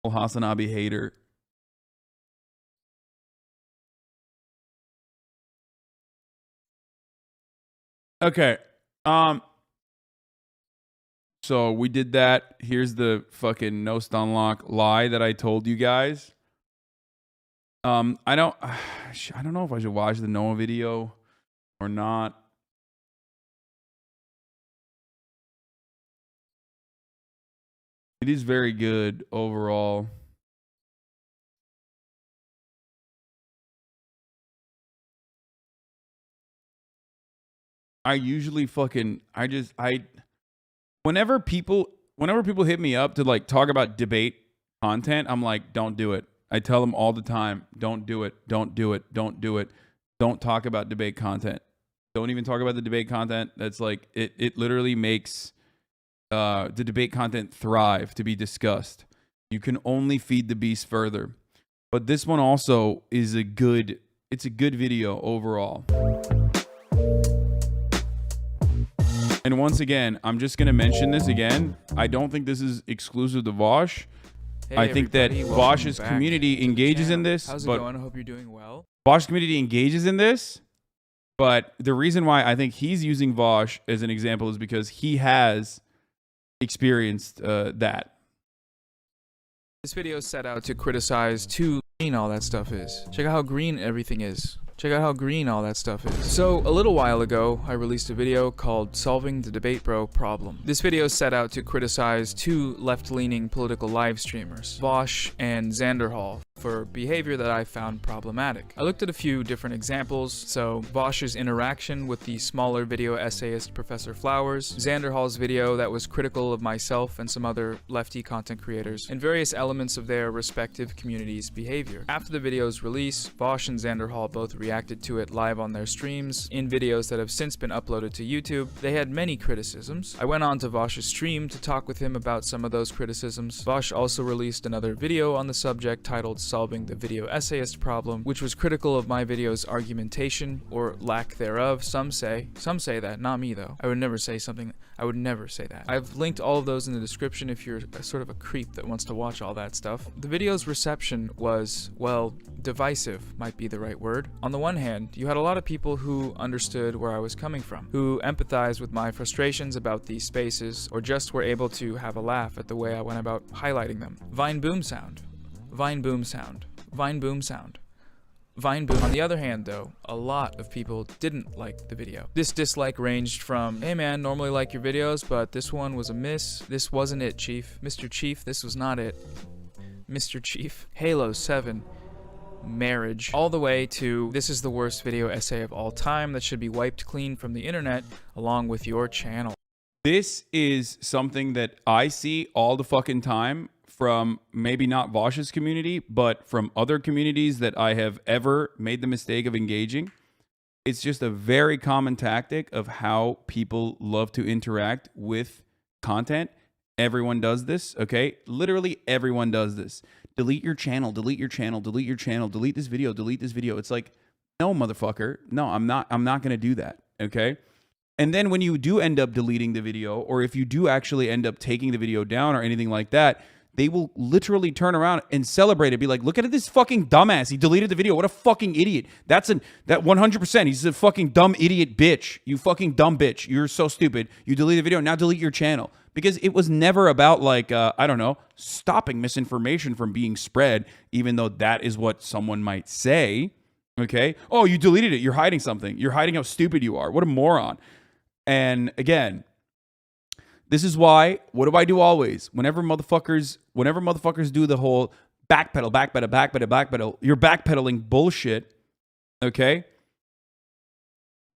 Oh, HasanAbi hater. Okay. So we did that. Here's the fucking no stun lock lie that I told you guys. I don't know if I should watch the Noah video or not. It is very good overall. I usually whenever people hit me up to like talk about debate content, I'm like, don't do it. I tell them all the time, don't do it. Don't do it. Don't do it. Don't talk about debate content. Don't even talk about the debate content. That's like it literally makes the debate content thrive to be discussed. You can only feed the beast further. But this one also is a good video overall. And once again, I'm just going to mention this again. I don't think this is exclusive to Vaush. Hey, I think that Vaush's community engages in this. How's it going? I hope you're doing well. Vaush's community engages in this. But the reason why I think he's using Vaush as an example is because he has experienced that. This video is set out to criticize too green all that stuff is. Check out how green everything is. Check out how green all that stuff is. So, a little while ago, I released a video called Solving the Debate Bro Problem. This video is set out to criticize two left-leaning political live streamers, Vaush and Xanderhall, for behavior that I found problematic. I looked at a few different examples, so Vaush's interaction with the smaller video essayist Professor Flowers, Xanderhall's video that was critical of myself and some other lefty content creators, and various elements of their respective communities' behavior. After the video's release, Vaush and Xanderhall both reacted to it live on their streams, in videos that have since been uploaded to YouTube. They had many criticisms. I went on to Vaush's stream to talk with him about some of those criticisms. Vaush also released another video on the subject titled Solving the Video Essayist Problem, which was critical of my video's argumentation, or lack thereof, some say that, not me though. I would never say that. I've linked all of those in the description if you're sort of a creep that wants to watch all that stuff. The video's reception was, well, divisive might be the right word. On the one hand, you had a lot of people who understood where I was coming from, who empathized with my frustrations about these spaces, or just were able to have a laugh at the way I went about highlighting them. Vine boom sound. Vine boom sound. Vine boom sound. Vine boom. On the other hand, though, a lot of people didn't like the video. This dislike ranged from, hey man, normally like your videos, but this one was a miss. This wasn't it, Chief. Mr. Chief, this was not it. Mr. Chief. Halo 7. Marriage. All the way to, this is the worst video essay of all time that should be wiped clean from the internet, along with your channel. This is something that I see all the fucking time from maybe not Vaush's community, but from other communities that I have ever made the mistake of engaging. It's just a very common tactic of how people love to interact with content. Everyone does this, okay? Literally everyone does this. Delete your channel, delete your channel, delete your channel, delete this video, delete this video. It's like, no, motherfucker. No, I'm not going to do that, okay? And then when you do end up deleting the video, or if you do actually end up taking the video down or anything like that, they will literally turn around and celebrate it. Be like, look at this fucking dumbass. He deleted the video. What a fucking idiot. That 100%. He's a fucking dumb idiot bitch. You fucking dumb bitch. You're so stupid. You deleted the video. Now delete your channel. Because it was never about like, I don't know, stopping misinformation from being spread, even though that is what someone might say. Okay. Oh, you deleted it. You're hiding something. You're hiding how stupid you are. What a moron. And again, this is why, what do I do always? Whenever motherfuckers do the whole backpedal, you're backpedaling bullshit, okay?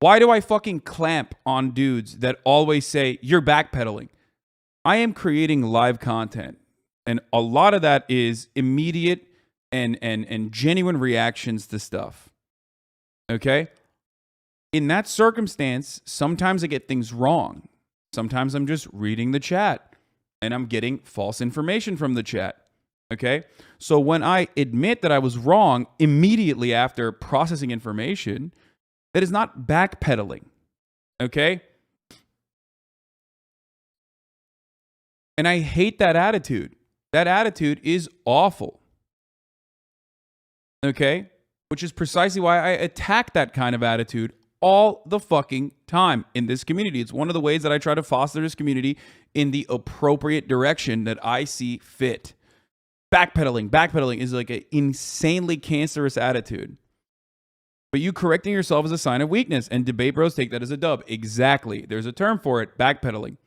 Why do I fucking clamp on dudes that always say, you're backpedaling? I am creating live content, and a lot of that is immediate and genuine reactions to stuff, okay? In that circumstance, sometimes I get things wrong. Sometimes I'm just reading the chat and I'm getting false information from the chat. Okay. So when I admit that I was wrong immediately after processing information, that is not backpedaling. Okay. And I hate that attitude. That attitude is awful. Okay? Which is precisely why I attack that kind of attitude all the fucking time in this community. It's one of the ways that I try to foster this community in the appropriate direction that I see fit. Backpedaling is like an insanely cancerous attitude. But you correcting yourself is a sign of weakness, and debate bros take that as a dub. Exactly. There's a term for it, backpedaling.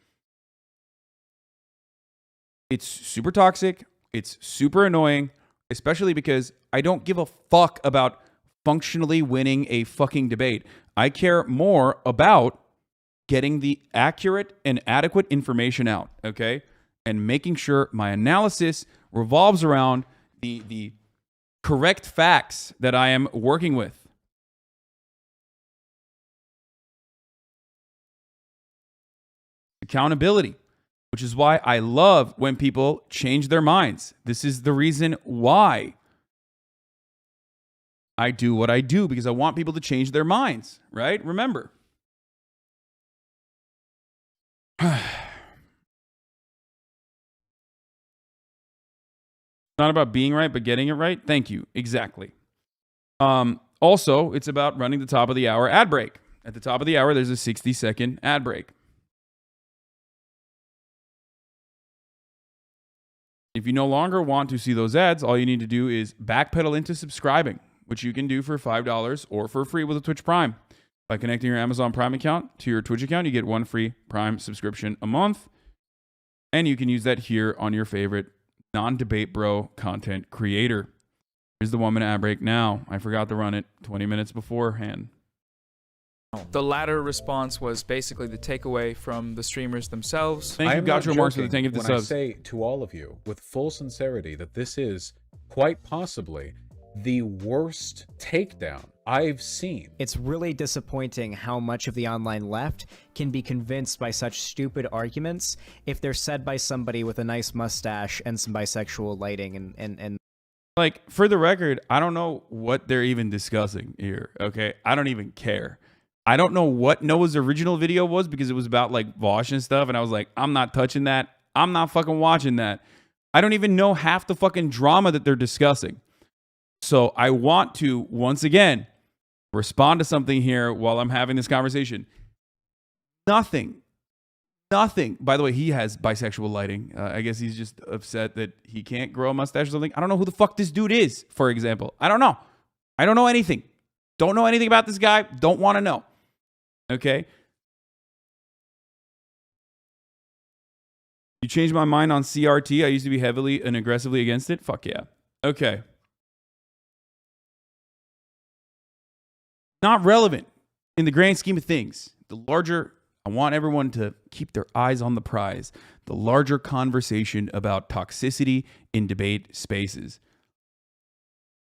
It's super toxic. It's super annoying, especially because I don't give a fuck about functionally winning a fucking debate. I care more about getting the accurate and adequate information out, okay? And making sure my analysis revolves around the correct facts that I am working with. Accountability, which is why I love when people change their minds. This is the reason why I do what I do, because I want people to change their minds, right? Remember. Not about being right, but getting it right. Thank you. Exactly. Also, it's about running the top of the hour ad break. At the top of the hour, there's a 60-second ad break. If you no longer want to see those ads, all you need to do is backpedal into subscribing, which you can do for $5 or for free with a Twitch Prime. By connecting your Amazon Prime account to your Twitch account, you get one free Prime subscription a month. And you can use that here on your favorite non-debate bro content creator. Here's the 1 minute ad break now. I forgot to run it 20 minutes beforehand. The latter response was basically the takeaway from the streamers themselves. Thank you, Gotcha Remarks, for the thank you for the subs. I say to all of you with full sincerity that this is quite possibly the worst takedown I've seen. It's really disappointing how much of the online left can be convinced by such stupid arguments if they're said by somebody with a nice mustache and some bisexual lighting and like, for the record, I don't know what they're even discussing here, okay? I don't even care. I don't know what Noah's original video was because it was about like Vaush and stuff, and I was like, I'm not touching that. I'm not fucking watching that. I don't even know half the fucking drama that they're discussing. So I want to, once again, respond to something here while I'm having this conversation. Nothing. By the way, he has bisexual lighting. I guess he's just upset that he can't grow a mustache or something. I don't know who the fuck this dude is, for example. I don't know. I don't know anything. Don't know anything about this guy. Don't want to know. Okay? You changed my mind on CRT. I used to be heavily and aggressively against it. Fuck yeah. Okay. Not relevant in the grand scheme of things. The larger, I want everyone to keep their eyes on the prize. The larger conversation about toxicity in debate spaces.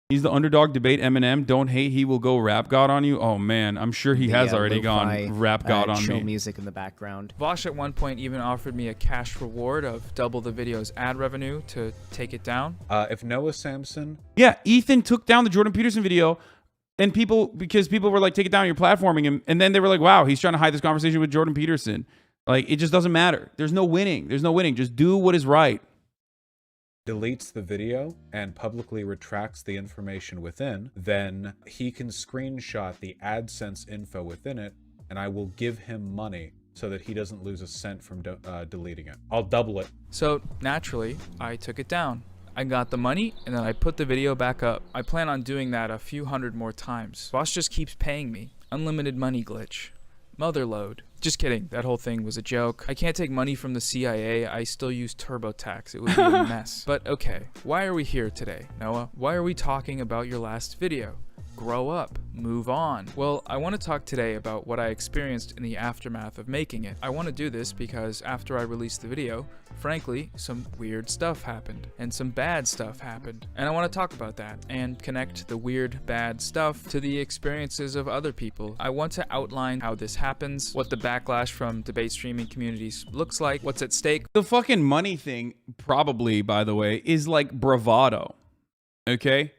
He's the underdog debate Eminem. Don't hate, he will go rap god on you. Oh man, I'm sure he has already gone rap god on chill me. Music in the background. Vaush at one point even offered me a cash reward of double the video's ad revenue to take it down. If Noah Samsen... Yeah, Ethan took down the Jordan Peterson video, and because people were like, take it down, you're platforming him. And then they were like, wow, he's trying to hide this conversation with Jordan Peterson. Like, it just doesn't matter. There's no winning. Just do what is right. deletes the video and publicly retracts the information within, then he can screenshot the AdSense info within it, and I will give him money so that he doesn't lose a cent from deleting it. I'll double it. So naturally, I took it down. I got the money, and then I put the video back up. I plan on doing that a few hundred more times. Boss just keeps paying me. Unlimited money glitch. Motherload. Just kidding, that whole thing was a joke. I can't take money from the CIA, I still use TurboTax, it would be a mess. But okay, why are we here today, Noah? Why are we talking about your last video? Grow up, move on. Well, I want to talk today about what I experienced in the aftermath of making it. I want to do this because after I released the video, frankly, some weird stuff happened, and some bad stuff happened. And I want to talk about that, and connect the weird, bad stuff to the experiences of other people. I want to outline how this happens, what the backlash from debate streaming communities looks like, what's at stake. The fucking money thing, probably, by the way, is like bravado, okay?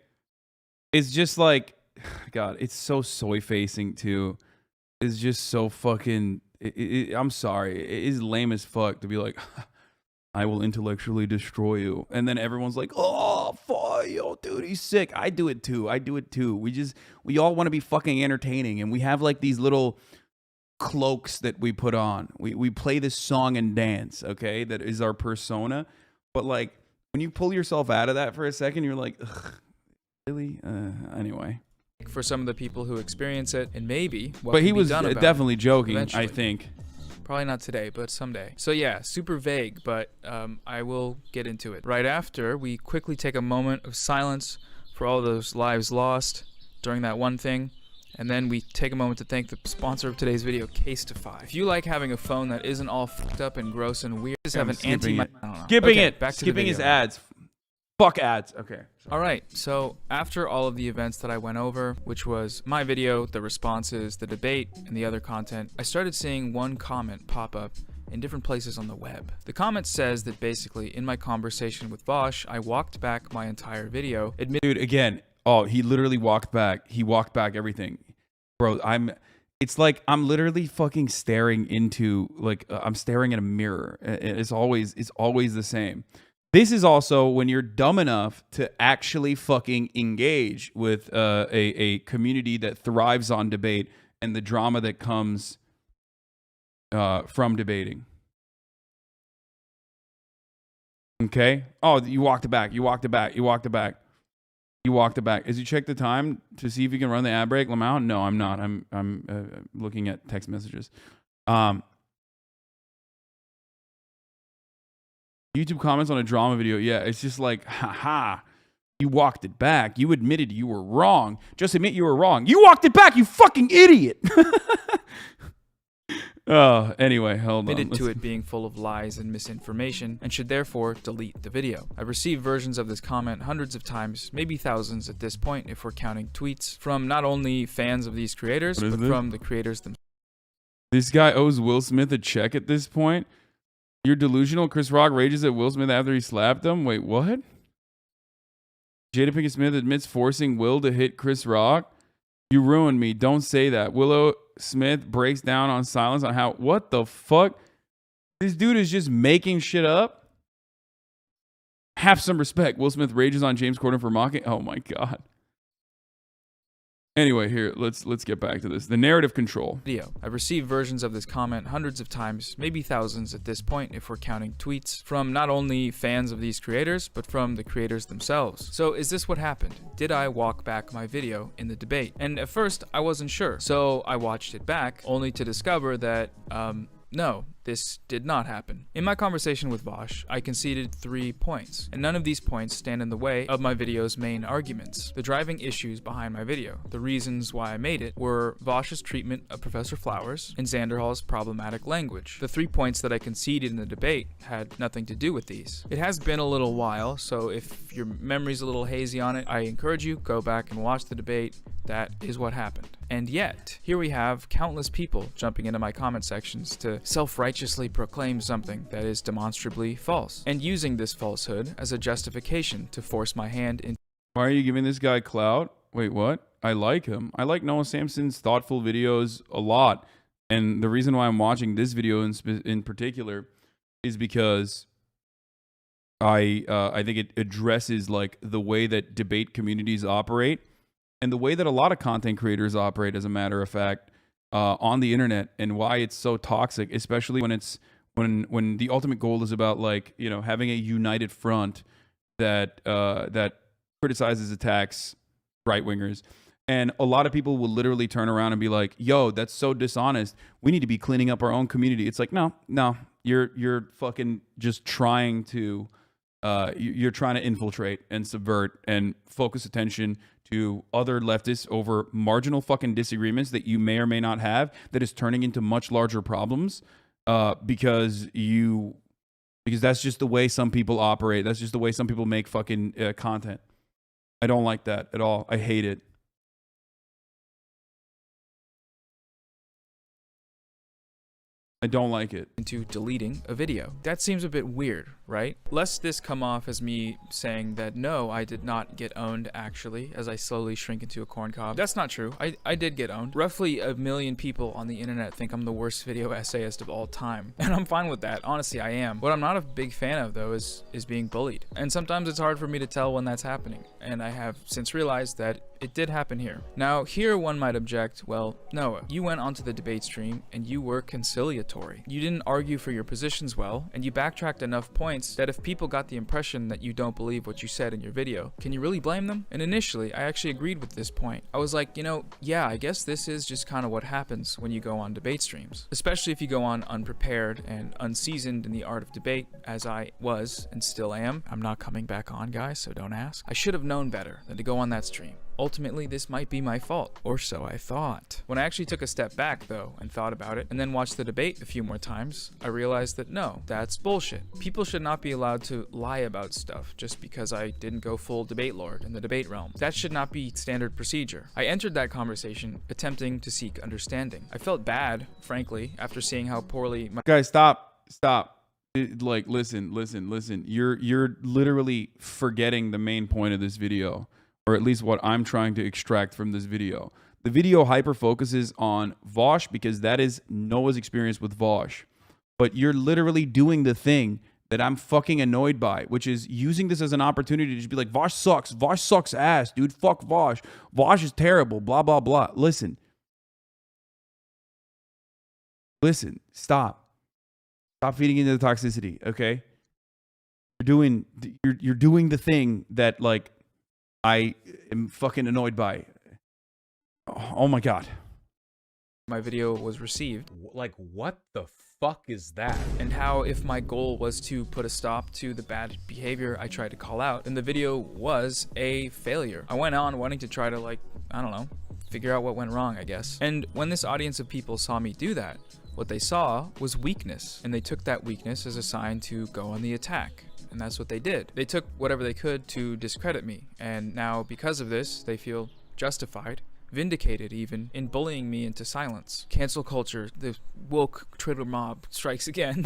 It's just like, God, it's so soy-facing, too. It's just so fucking... I'm sorry. It is lame as fuck to be like, I will intellectually destroy you. And then everyone's like, oh, fuck, yo, dude, he's sick. I do it too. We all want to be fucking entertaining. And we have like these little cloaks that we put on. We play this song and dance, okay? That is our persona. But like, when you pull yourself out of that for a second, you're like, ugh, really? Anyway. For some of the people who experience it, and maybe what But can he be was done about definitely it joking, eventually. I think. Probably not today, but someday. So yeah, super vague, but I will get into it. Right after, we quickly take a moment of silence for all those lives lost during that one thing, and then we take a moment to thank the sponsor of today's video, Casetify. If you like having a phone that isn't all fucked up and gross and weird, just have an Skipping it. Skipping Back to skipping his ads. Fuck ads. Okay. All right, so after all of the events that I went over, which was my video, the responses, the debate, and the other content, I started seeing one comment pop up in different places on the web. The comment says that basically, in my conversation with Vaush, I walked back my entire video, Dude, again, oh, he literally walked back. He walked back everything. Bro, it's like I'm literally fucking staring into, like, I'm staring at a mirror. It's always the same. This is also when you're dumb enough to actually fucking engage with a community that thrives on debate and the drama that comes from debating. Okay? Oh, you walked it back. You walked it back. You walked it back. You walked it back. As you check the time to see if you can run the ad break, Lamau? No, I'm not. I'm looking at text messages. YouTube comments on a drama video. Yeah, it's just like, haha, you walked it back. You admitted you were wrong. Just admit you were wrong. You walked it back, you fucking idiot. Oh, anyway, hold on. admitted to it being full of lies and misinformation, and should therefore delete the video. I've received versions of this comment hundreds of times, maybe thousands at this point if we're counting tweets, from not only fans of these creators, but from the creators themselves. This guy owes Will Smith a check at this point. You're delusional. Chris Rock rages at Will Smith after he slapped him. Wait, what? Jada Pinkett Smith admits forcing Will to hit Chris Rock. You ruined me. Don't say that. Willow Smith breaks down on silence on how... What the fuck? This dude is just making shit up? Have some respect. Will Smith rages on James Corden for mocking... Oh my God. Anyway, here, let's get back to this. The narrative control. I've received versions of this comment hundreds of times, maybe thousands at this point if we're counting tweets, from not only fans of these creators, but from the creators themselves. So is this what happened? Did I walk back my video in the debate? And at first, I wasn't sure. So I watched it back, only to discover that, no, this did not happen. In my conversation with Vaush, I conceded 3 points, and none of these points stand in the way of my video's main arguments. The driving issues behind my video, the reasons why I made it, were Vaush's treatment of Professor Flowers and Xanderhall's problematic language. The 3 points that I conceded in the debate had nothing to do with these. It has been a little while, so if your memory's a little hazy on it, I encourage you, go back and watch the debate. That is what happened. And yet, here we have countless people jumping into my comment sections to self-righteously proclaim something that is demonstrably false, and using this falsehood as a justification to force my hand into... Why are you giving this guy clout? Wait, what? I like him. I like Noah Samsen's thoughtful videos a lot. And the reason why I'm watching this video in particular is because I think it addresses like the way that debate communities operate and the way that a lot of content creators operate, as a matter of fact, on the internet, and why it's so toxic, especially when it's when the ultimate goal is about, like, you know, having a united front that that criticizes, attacks right wingers. And a lot of people will literally turn around and be like, yo, that's so dishonest. We need to be cleaning up our own community. It's like, no, you're fucking just trying to you're trying to infiltrate and subvert and focus attention to other leftists over marginal fucking disagreements that you may or may not have, that is turning into much larger problems because that's just the way some people operate. That's just the way some people make fucking content. I don't like that at all. I hate it. I don't like it. into deleting a video. That seems a bit weird. right? Lest this come off as me saying that no, I did not get owned actually, as I slowly shrink into a corn cob. That's not true. I did get owned. Roughly 1 million people on the internet think I'm the worst video essayist of all time, and I'm fine with that. Honestly, I am. What I'm not a big fan of though is being bullied. And sometimes it's hard for me to tell when that's happening, and I have since realized that it did happen here. Now, here one might object, well, Noah, you went onto the debate stream and you were conciliatory. You didn't argue for your positions well, and you backtracked enough points that if people got the impression that you don't believe what you said in your video, can you really blame them? And initially, I actually agreed with this point. I was like, you know, yeah, I guess this is just kind of what happens when you go on debate streams, especially if you go on unprepared and unseasoned in the art of debate, as I was and still am. I'm not coming back on, guys, so don't ask. I should have known better than to go on that stream. Ultimately, this might be my fault, or so I thought. When I actually took a step back, though, and thought about it, and then watched the debate a few more times, I realized that no, that's bullshit. People should not be allowed to lie about stuff just because I didn't go full debate lord in the debate realm. That should not be standard procedure. I entered that conversation attempting to seek understanding. I felt bad, frankly, after seeing how poorly my— Guys, stop. Like, listen. You're literally forgetting the main point of this video, or at least what I'm trying to extract from this video. The video hyper focuses on Vaush because that is Noah's experience with Vaush. But you're literally doing the thing that I'm fucking annoyed by, which is using this as an opportunity to just be like, Vaush sucks ass, dude. Fuck Vaush. Vaush is terrible, blah, blah, blah. Listen, stop. Stop feeding into the toxicity, okay? You're doing the thing that, like, I am fucking annoyed by. Oh my God. My video was received. Like, what the fuck is that? And how if my goal was to put a stop to the bad behavior I tried to call out, then the video was a failure. I went on wanting to try to, like, I don't know, figure out what went wrong, I guess. And when this audience of people saw me do that, what they saw was weakness, and they took that weakness as a sign to go on the attack. And that's what they did. They took whatever they could to discredit me, and now because of this, they feel justified, vindicated even, in bullying me into silence. Cancel culture, the woke Twitter mob strikes again.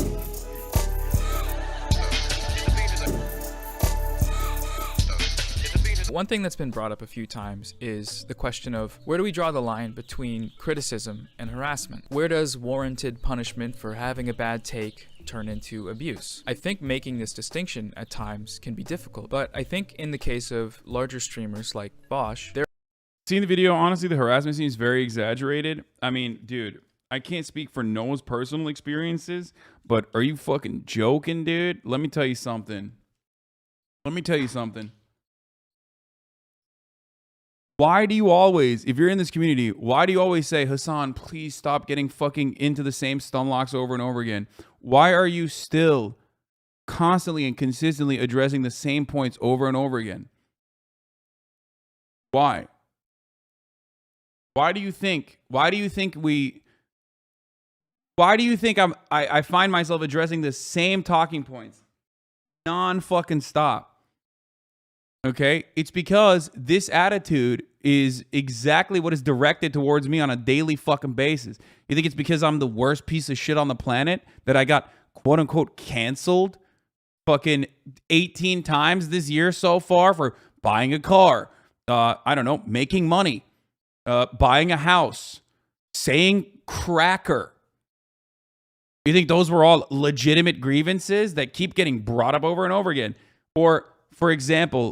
One thing that's been brought up a few times is the question of where do we draw the line between criticism and harassment? Where does warranted punishment for having a bad take turn into abuse? I think making this distinction at times can be difficult, but I think in the case of larger streamers like Vaush, they're— Seeing the video, honestly, the harassment seems very exaggerated. I mean, dude, I can't speak for Noah's personal experiences, but are you fucking joking, dude? Let me tell you something. Why do you always, if you're in this community, why do you always say, Hasan, please stop getting fucking into the same stun locks over and over again? Why are you still constantly and consistently addressing the same points over and over again? Why? Why do you think I find myself addressing the same talking points non-fucking stop? Okay, it's because this attitude is exactly what is directed towards me on a daily fucking basis. You think it's because I'm the worst piece of shit on the planet that I got quote unquote canceled fucking 18 times this year so far for buying a car, I don't know, making money, buying a house, saying cracker? You think those were all legitimate grievances that keep getting brought up over and over again? Or, for example,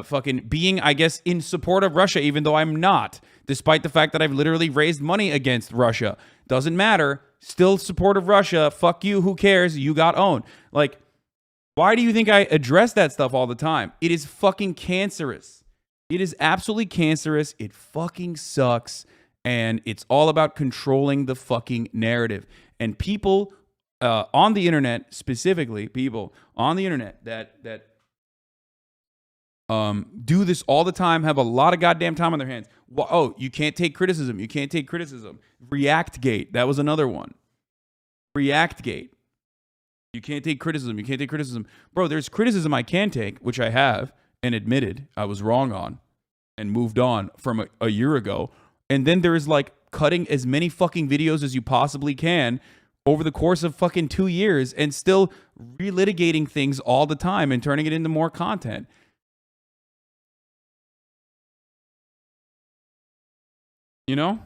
fucking being, I guess, in support of Russia, even though I'm not, despite the fact that I've literally raised money against Russia. Doesn't matter. Still support of Russia. Fuck you. Who cares? You got owned. Like, why do you think I address that stuff all the time? It is fucking cancerous. It is absolutely cancerous. It fucking sucks. And it's all about controlling the fucking narrative. And people on the internet, specifically people on the internet that do this all the time, have a lot of goddamn time on their hands. Well, oh, you can't take criticism. You can't take criticism. Reactgate. That was another one. Reactgate. You can't take criticism. You can't take criticism. Bro, there's criticism I can take, which I have and admitted I was wrong on and moved on from a year ago. And then there is like cutting as many fucking videos as you possibly can over the course of fucking 2 years and still relitigating things all the time and turning it into more content. You know?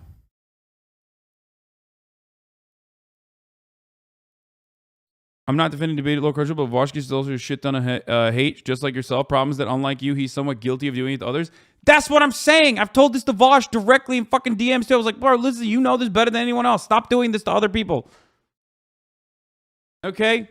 I'm not defending debate at low culture, but Vaush gets also a shit ton of hate, just like yourself. Problems that, unlike you, he's somewhat guilty of doing it to others. That's what I'm saying. I've told this to Vaush directly in fucking DMs too. I was like, bro, listen, you know this better than anyone else. Stop doing this to other people. Okay?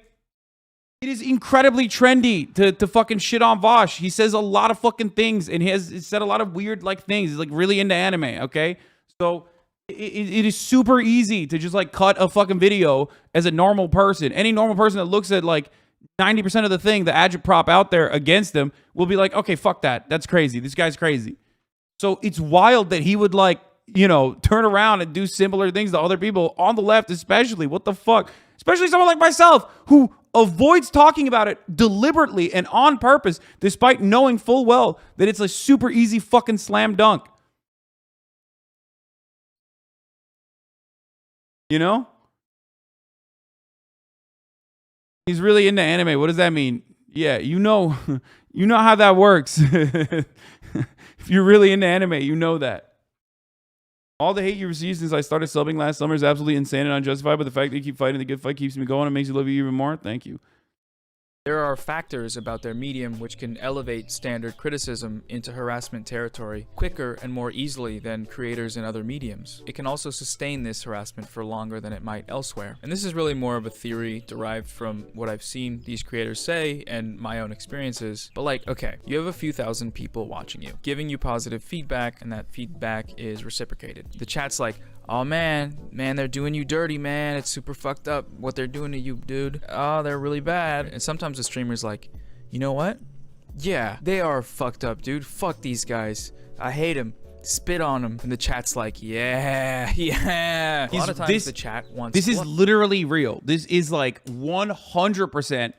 It is incredibly trendy to fucking shit on Vaush. He says a lot of fucking things, and he has said a lot of weird like things. He's like really into anime, okay? So it is super easy to just like cut a fucking video as a normal person. Any normal person that looks at like 90% of the thing, the agitprop out there against him, will be like, okay, fuck that. That's crazy. This guy's crazy. So it's wild that he would like, you know, turn around and do similar things to other people on the left, especially. What the fuck? Especially someone like myself who avoids talking about it deliberately and on purpose, despite knowing full well that it's a super easy fucking slam dunk. You know? He's really into anime. What does that mean? Yeah, you know how that works. If you're really into anime, you know that. All the hate you received since I started subbing last summer is absolutely insane and unjustified, but the fact that you keep fighting the good fight keeps me going and makes you love you even more. Thank you. There are factors about their medium which can elevate standard criticism into harassment territory quicker and more easily than creators in other mediums. It can also sustain this harassment for longer than it might elsewhere. And this is really more of a theory derived from what I've seen these creators say and my own experiences. But like, okay, you have a few thousand people watching you, giving you positive feedback, and that feedback is reciprocated. The chat's like, oh man, they're doing you dirty, man. It's super fucked up what they're doing to you, dude. Oh, they're really bad. And sometimes the streamer's like, you know what? Yeah, they are fucked up, dude. Fuck these guys. I hate them. Spit on them. And the chat's like, yeah. A lot of times the chat wants... This is literally real. This is like 100%.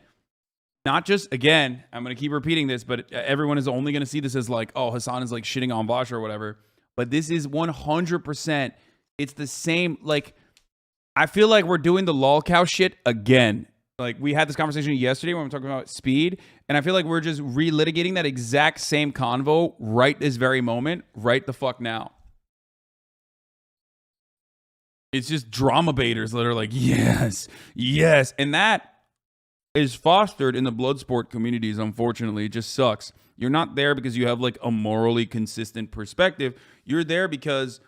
Not just, again, I'm going to keep repeating this, but everyone is only going to see this as like, oh, Hasan is like shitting on Vaush or whatever. But this is 100%. It's the same, like, I feel like we're doing the lol cow shit again. Like, we had this conversation yesterday when we were talking about speed, and I feel like we're just relitigating that exact same convo right this very moment, right the fuck now. It's just drama baiters that are like, yes. And that is fostered in the blood sport communities, unfortunately. It just sucks. You're not there because you have, like, a morally consistent perspective. You're there because...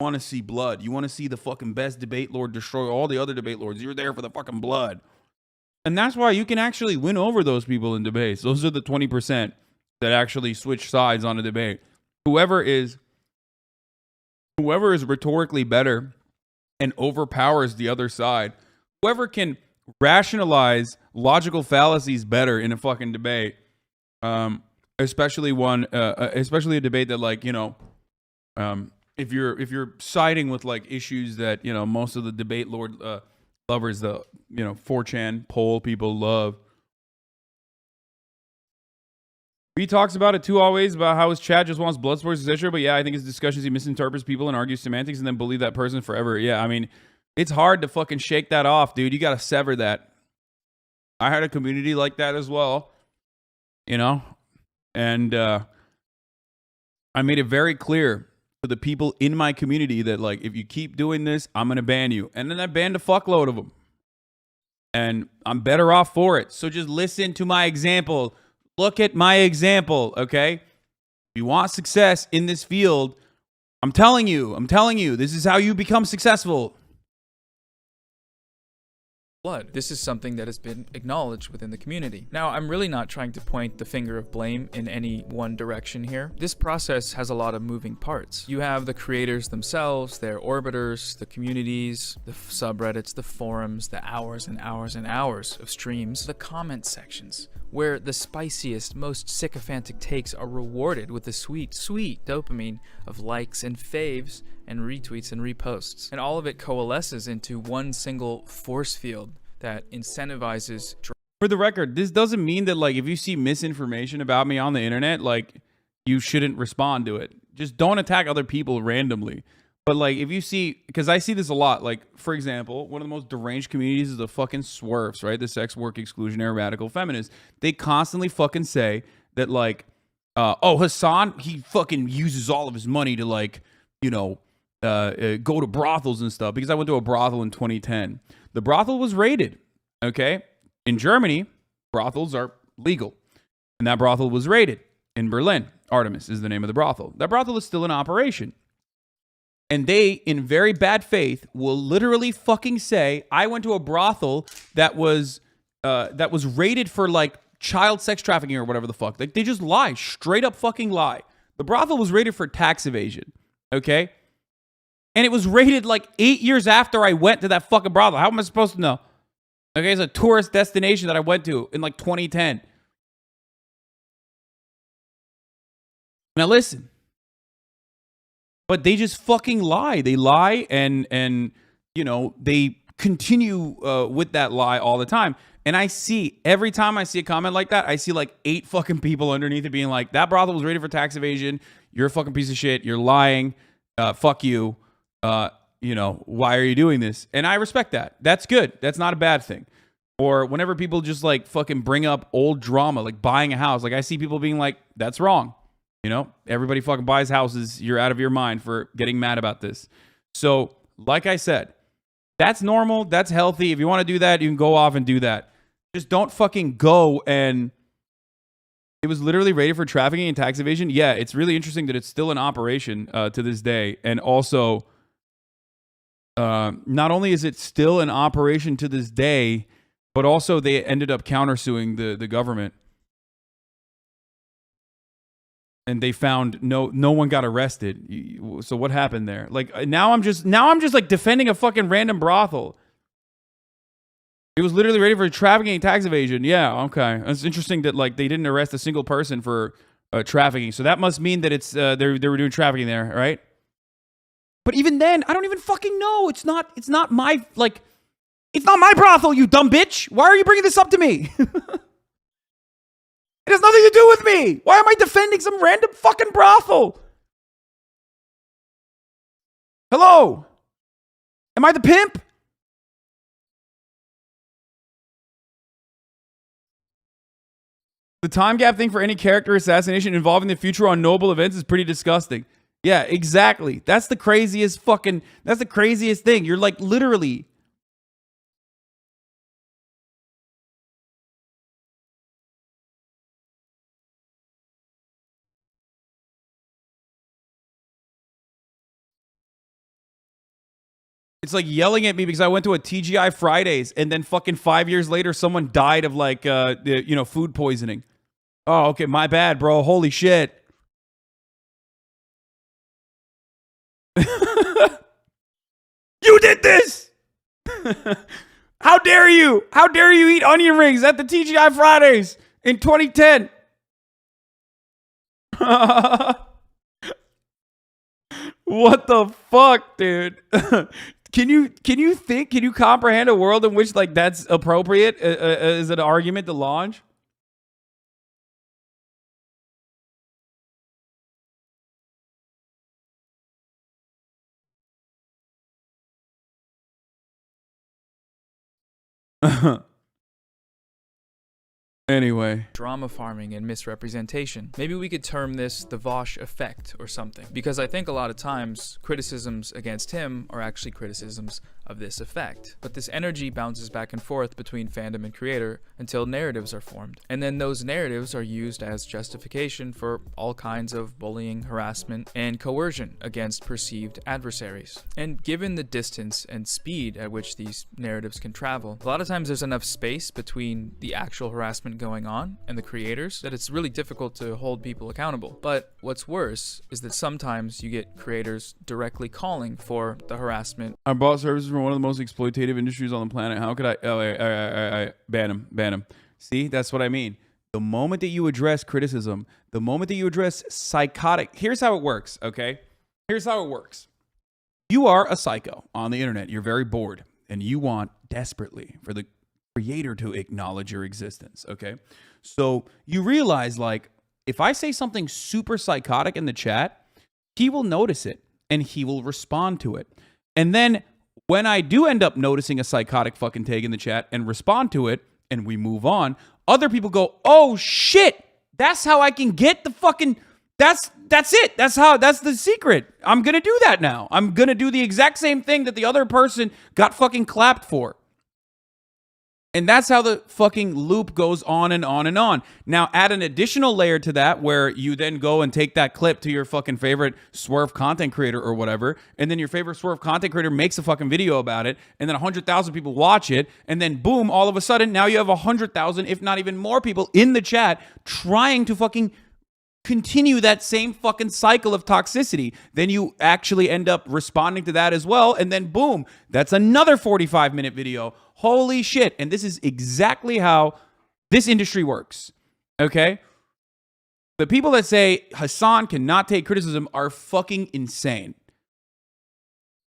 want to see blood. You want to see the fucking best debate lord destroy all the other debate lords. You're there for the fucking blood. And that's why you can actually win over those people in debates. Those are the 20% that actually switch sides on a debate. Whoever is rhetorically better and overpowers the other side, whoever can rationalize logical fallacies better in a fucking debate, especially a debate that, like, you know, if you're siding with like issues that, you know, most of the debate lord lovers, the, you know, 4chan poll people love. He talks about it too always, about how his chat just wants blood sports, etc. But yeah, I think his discussions, he misinterprets people and argues semantics and then believe that person forever. Yeah, I mean, it's hard to fucking shake that off, dude. You got to sever that. I had a community like that as well, you know, and I made it very clear to the people in my community that, like, if you keep doing this, I'm going to ban you. And then I banned a fuckload of them. And I'm better off for it. So just listen to my example. Look at my example, okay? If you want success in this field, I'm telling you, this is how you become successful. Blood. This is something that has been acknowledged within the community. Now, I'm really not trying to point the finger of blame in any one direction here. This process has a lot of moving parts. You have the creators themselves, their orbiters, the communities, the subreddits, the forums, the hours and hours and hours of streams, the comment sections, where the spiciest, most sycophantic takes are rewarded with the sweet, sweet dopamine of likes and faves and retweets and reposts. And all of it coalesces into one single force field that incentivizes... For the record, this doesn't mean that, like, if you see misinformation about me on the internet, like, you shouldn't respond to it. Just don't attack other people randomly. But like, if you see, because I see this a lot, like, for example, one of the most deranged communities is the fucking swerfs, right? The sex work exclusionary radical feminists. They constantly fucking say that, like, oh, Hasan, he fucking uses all of his money to, like, you know, go to brothels and stuff. Because I went to a brothel in 2010. The brothel was raided, okay? In Germany, brothels are legal. And that brothel was raided in Berlin. Artemis is the name of the brothel. That brothel is still in operation. And they, in very bad faith, will literally fucking say, I went to a brothel that was raided for, like, child sex trafficking or whatever the fuck. Like, they just lie. Straight up fucking lie. The brothel was raided for tax evasion. Okay? And it was raided like 8 years after I went to that fucking brothel. How am I supposed to know? Okay, it's a tourist destination that I went to in like 2010. Now listen. But they just fucking lie. They lie and you know, they continue with that lie all the time. And I see, every time I see a comment like that, I see like 8 fucking people underneath it being like, that brothel was raided for tax evasion. You're a fucking piece of shit. You're lying. Fuck you. You know, why are you doing this? And I respect that. That's good. That's not a bad thing. Or whenever people just like fucking bring up old drama, like buying a house, like I see people being like, that's wrong. You know, everybody fucking buys houses. You're out of your mind for getting mad about this. So, like I said, that's normal. That's healthy. If you want to do that, you can go off and do that. Just don't fucking go and... It was literally rated for trafficking and tax evasion. Yeah, it's really interesting that it's still in operation to this day. And also, not only is it still in operation to this day, but also they ended up countersuing the government. And they found no one got arrested. So what happened there? Like now I'm just like defending a fucking random brothel. It was literally rated for trafficking and tax evasion. Yeah, okay. It's interesting that like they didn't arrest a single person for trafficking. So that must mean that it's they were doing trafficking there, right? But even then, I don't even fucking know. It's not my like it's not my brothel, you dumb bitch. Why are you bringing this up to me? It has nothing to do with me. Why am I defending some random fucking brothel? Hello? Am I the pimp? The time gap thing for any character assassination involving the future on noble events is pretty disgusting. Yeah, exactly. That's the craziest thing. You're like literally... It's like yelling at me because I went to a TGI Fridays and then fucking 5 years later someone died of like food poisoning. Oh, okay, my bad, bro. Holy shit. You did this. How dare you? How dare you eat onion rings at the TGI Fridays in 2010? What the fuck, dude? Can you comprehend a world in which like that's appropriate as an argument to launch? Anyway. Drama farming and misrepresentation. Maybe we could term this the Vaush Effect or something. Because I think a lot of times, criticisms against him are actually criticisms of this effect. But this energy bounces back and forth between fandom and creator until narratives are formed. And then those narratives are used as justification for all kinds of bullying, harassment, and coercion against perceived adversaries. And given the distance and speed at which these narratives can travel, a lot of times there's enough space between the actual harassment going on and the creators that it's really difficult to hold people accountable. But what's worse is that sometimes you get creators directly calling for the harassment. I bought services from one of the most exploitative industries on the planet. How could I ban him? See, that's what I mean. The moment that you address criticism, the moment that you address psychotic, here's how it works, okay? Here's how it works. You are a psycho on the internet. You're very bored and you want desperately for the creator to acknowledge your existence, okay? So you realize, like, if I say something super psychotic in the chat, he will notice it and he will respond to it. And then when I do end up noticing a psychotic fucking take in the chat and respond to it and we move on, other people go, oh shit, that's how I can get the fucking, that's it. That's the secret. I'm going to do that now. I'm going to do the exact same thing that the other person got fucking clapped for. And that's how the fucking loop goes on and on and on. Now, add an additional layer to that where you then go and take that clip to your fucking favorite swerve content creator or whatever, and then your favorite swerve content creator makes a fucking video about it, and then 100,000 people watch it, and then boom, all of a sudden, now you have 100,000, if not even more people in the chat trying to fucking continue that same fucking cycle of toxicity. Then you actually end up responding to that as well, and then boom, that's another 45-minute video. Holy shit. And this is exactly how this industry works. Okay? The people that say Hasan cannot take criticism are fucking insane.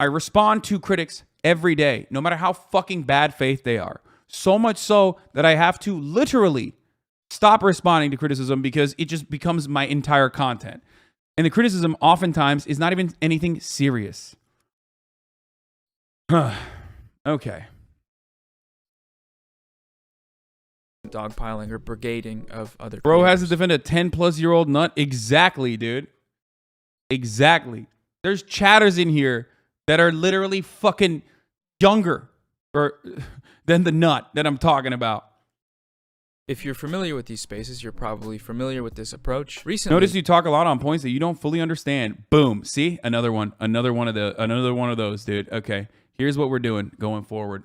I respond to critics every day, no matter how fucking bad faith they are. So much so that I have to literally stop responding to criticism because it just becomes my entire content. And the criticism oftentimes is not even anything serious. Okay. Dogpiling or brigading of other Bro creators. has to defend a 10-plus-year-old nut. Exactly, dude. Exactly. There's chatters in here that are literally fucking younger than the nut that I'm talking about. If you're familiar with these spaces, you're probably familiar with this approach. Recently, Notice you talk a lot on points that you don't fully understand. Boom. See? Another one of those, dude. Okay. Here's what we're doing going forward.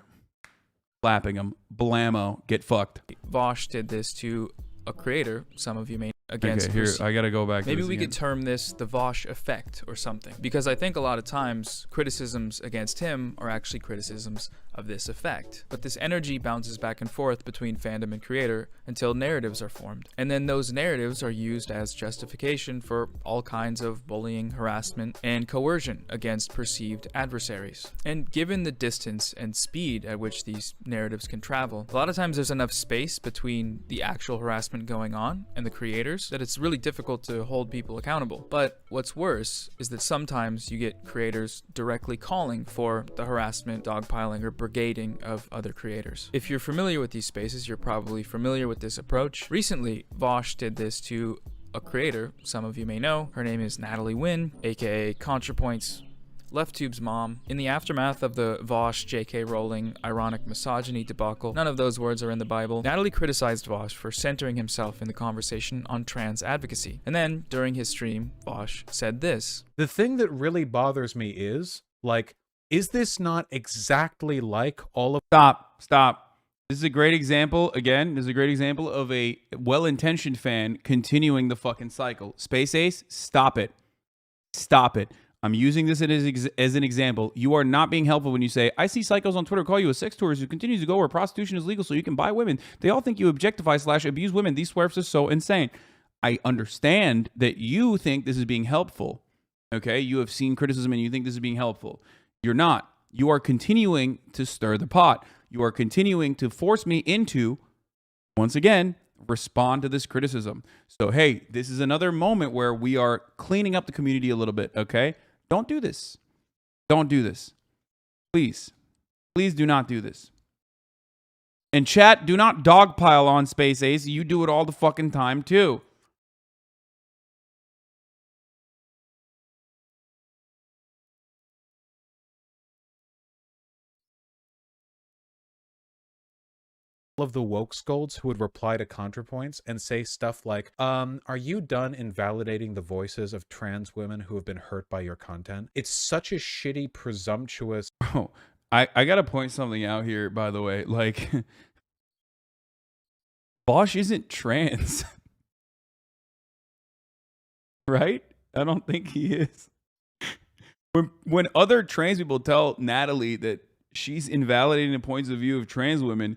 Slapping them. Blammo. Get fucked. Vaush did this to a creator, some of you may against. Okay, here, I gotta go back to Maybe this we again. could term this the Vaush Effect or something. Because I think a lot of times criticisms against him are actually criticisms of this effect. But this energy bounces back and forth between fandom and creator until narratives are formed. And then those narratives are used as justification for all kinds of bullying, harassment, and coercion against perceived adversaries. And given the distance and speed at which these narratives can travel, a lot of times there's enough space between the actual harassment going on and the creators that it's really difficult to hold people accountable. But what's worse is that sometimes you get creators directly calling for the harassment, dogpiling, or brigading of other creators. If you're familiar with these spaces, you're probably familiar with this approach. Recently, Vaush did this to a creator some of you may know. Her name is Natalie Wynn, aka ContraPoints, LeftTube's mom. In the aftermath of the Vaush J.K. Rowling ironic misogyny debacle, none of those words are in the Bible, Natalie criticized Vaush for centering himself in the conversation on trans advocacy. And then, during his stream, Vaush said this. The thing that really bothers me is, like, is this not exactly like all of... Stop. This is a great example, again, this is a great example of a well-intentioned fan continuing the fucking cycle. Space Ace, stop it. Stop it. I'm using this as an example. You are not being helpful when you say, I see psychos on Twitter call you a sex tourist who continues to go where prostitution is legal so you can buy women. They all think you objectify/abuse women. These swerves are so insane. I understand that you think this is being helpful. Okay? You have seen criticism and you think this is being helpful. You're not. You are continuing to stir the pot. You are continuing to force me into, once again, respond to this criticism. So, hey, this is another moment where we are cleaning up the community a little bit, okay? Don't do this. Don't do this. Please. Please do not do this. And chat, do not dogpile on Space Ace. You do it all the fucking time, too. of the woke scolds who would reply to ContraPoints and say stuff like, are you done invalidating the voices of trans women who have been hurt by your content? It's such a shitty, presumptuous... Oh, I gotta point something out here, by the way. Like, Vaush isn't trans. Right? I don't think he is. When other trans people tell Natalie that she's invalidating the points of view of trans women,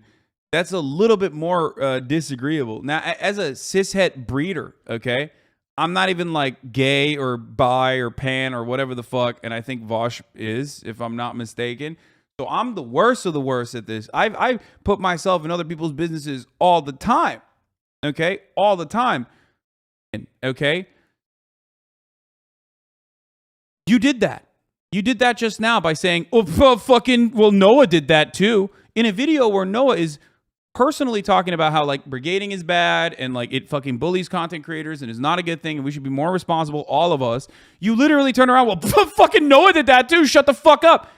that's a little bit more disagreeable. Now, as a cishet breeder, okay, I'm not even like gay or bi or pan or whatever the fuck, and I think Vaush is, if I'm not mistaken. So I'm the worst of the worst at this. I put myself in other people's businesses all the time, okay, all the time, okay. You did that. You did that just now by saying, well, Noah did that too. In a video where Noah is personally talking about how like brigading is bad and like it fucking bullies content creators and is not a good thing and we should be more responsible, all of us. You literally turn around, well, fucking Noah did that too. Shut the fuck up.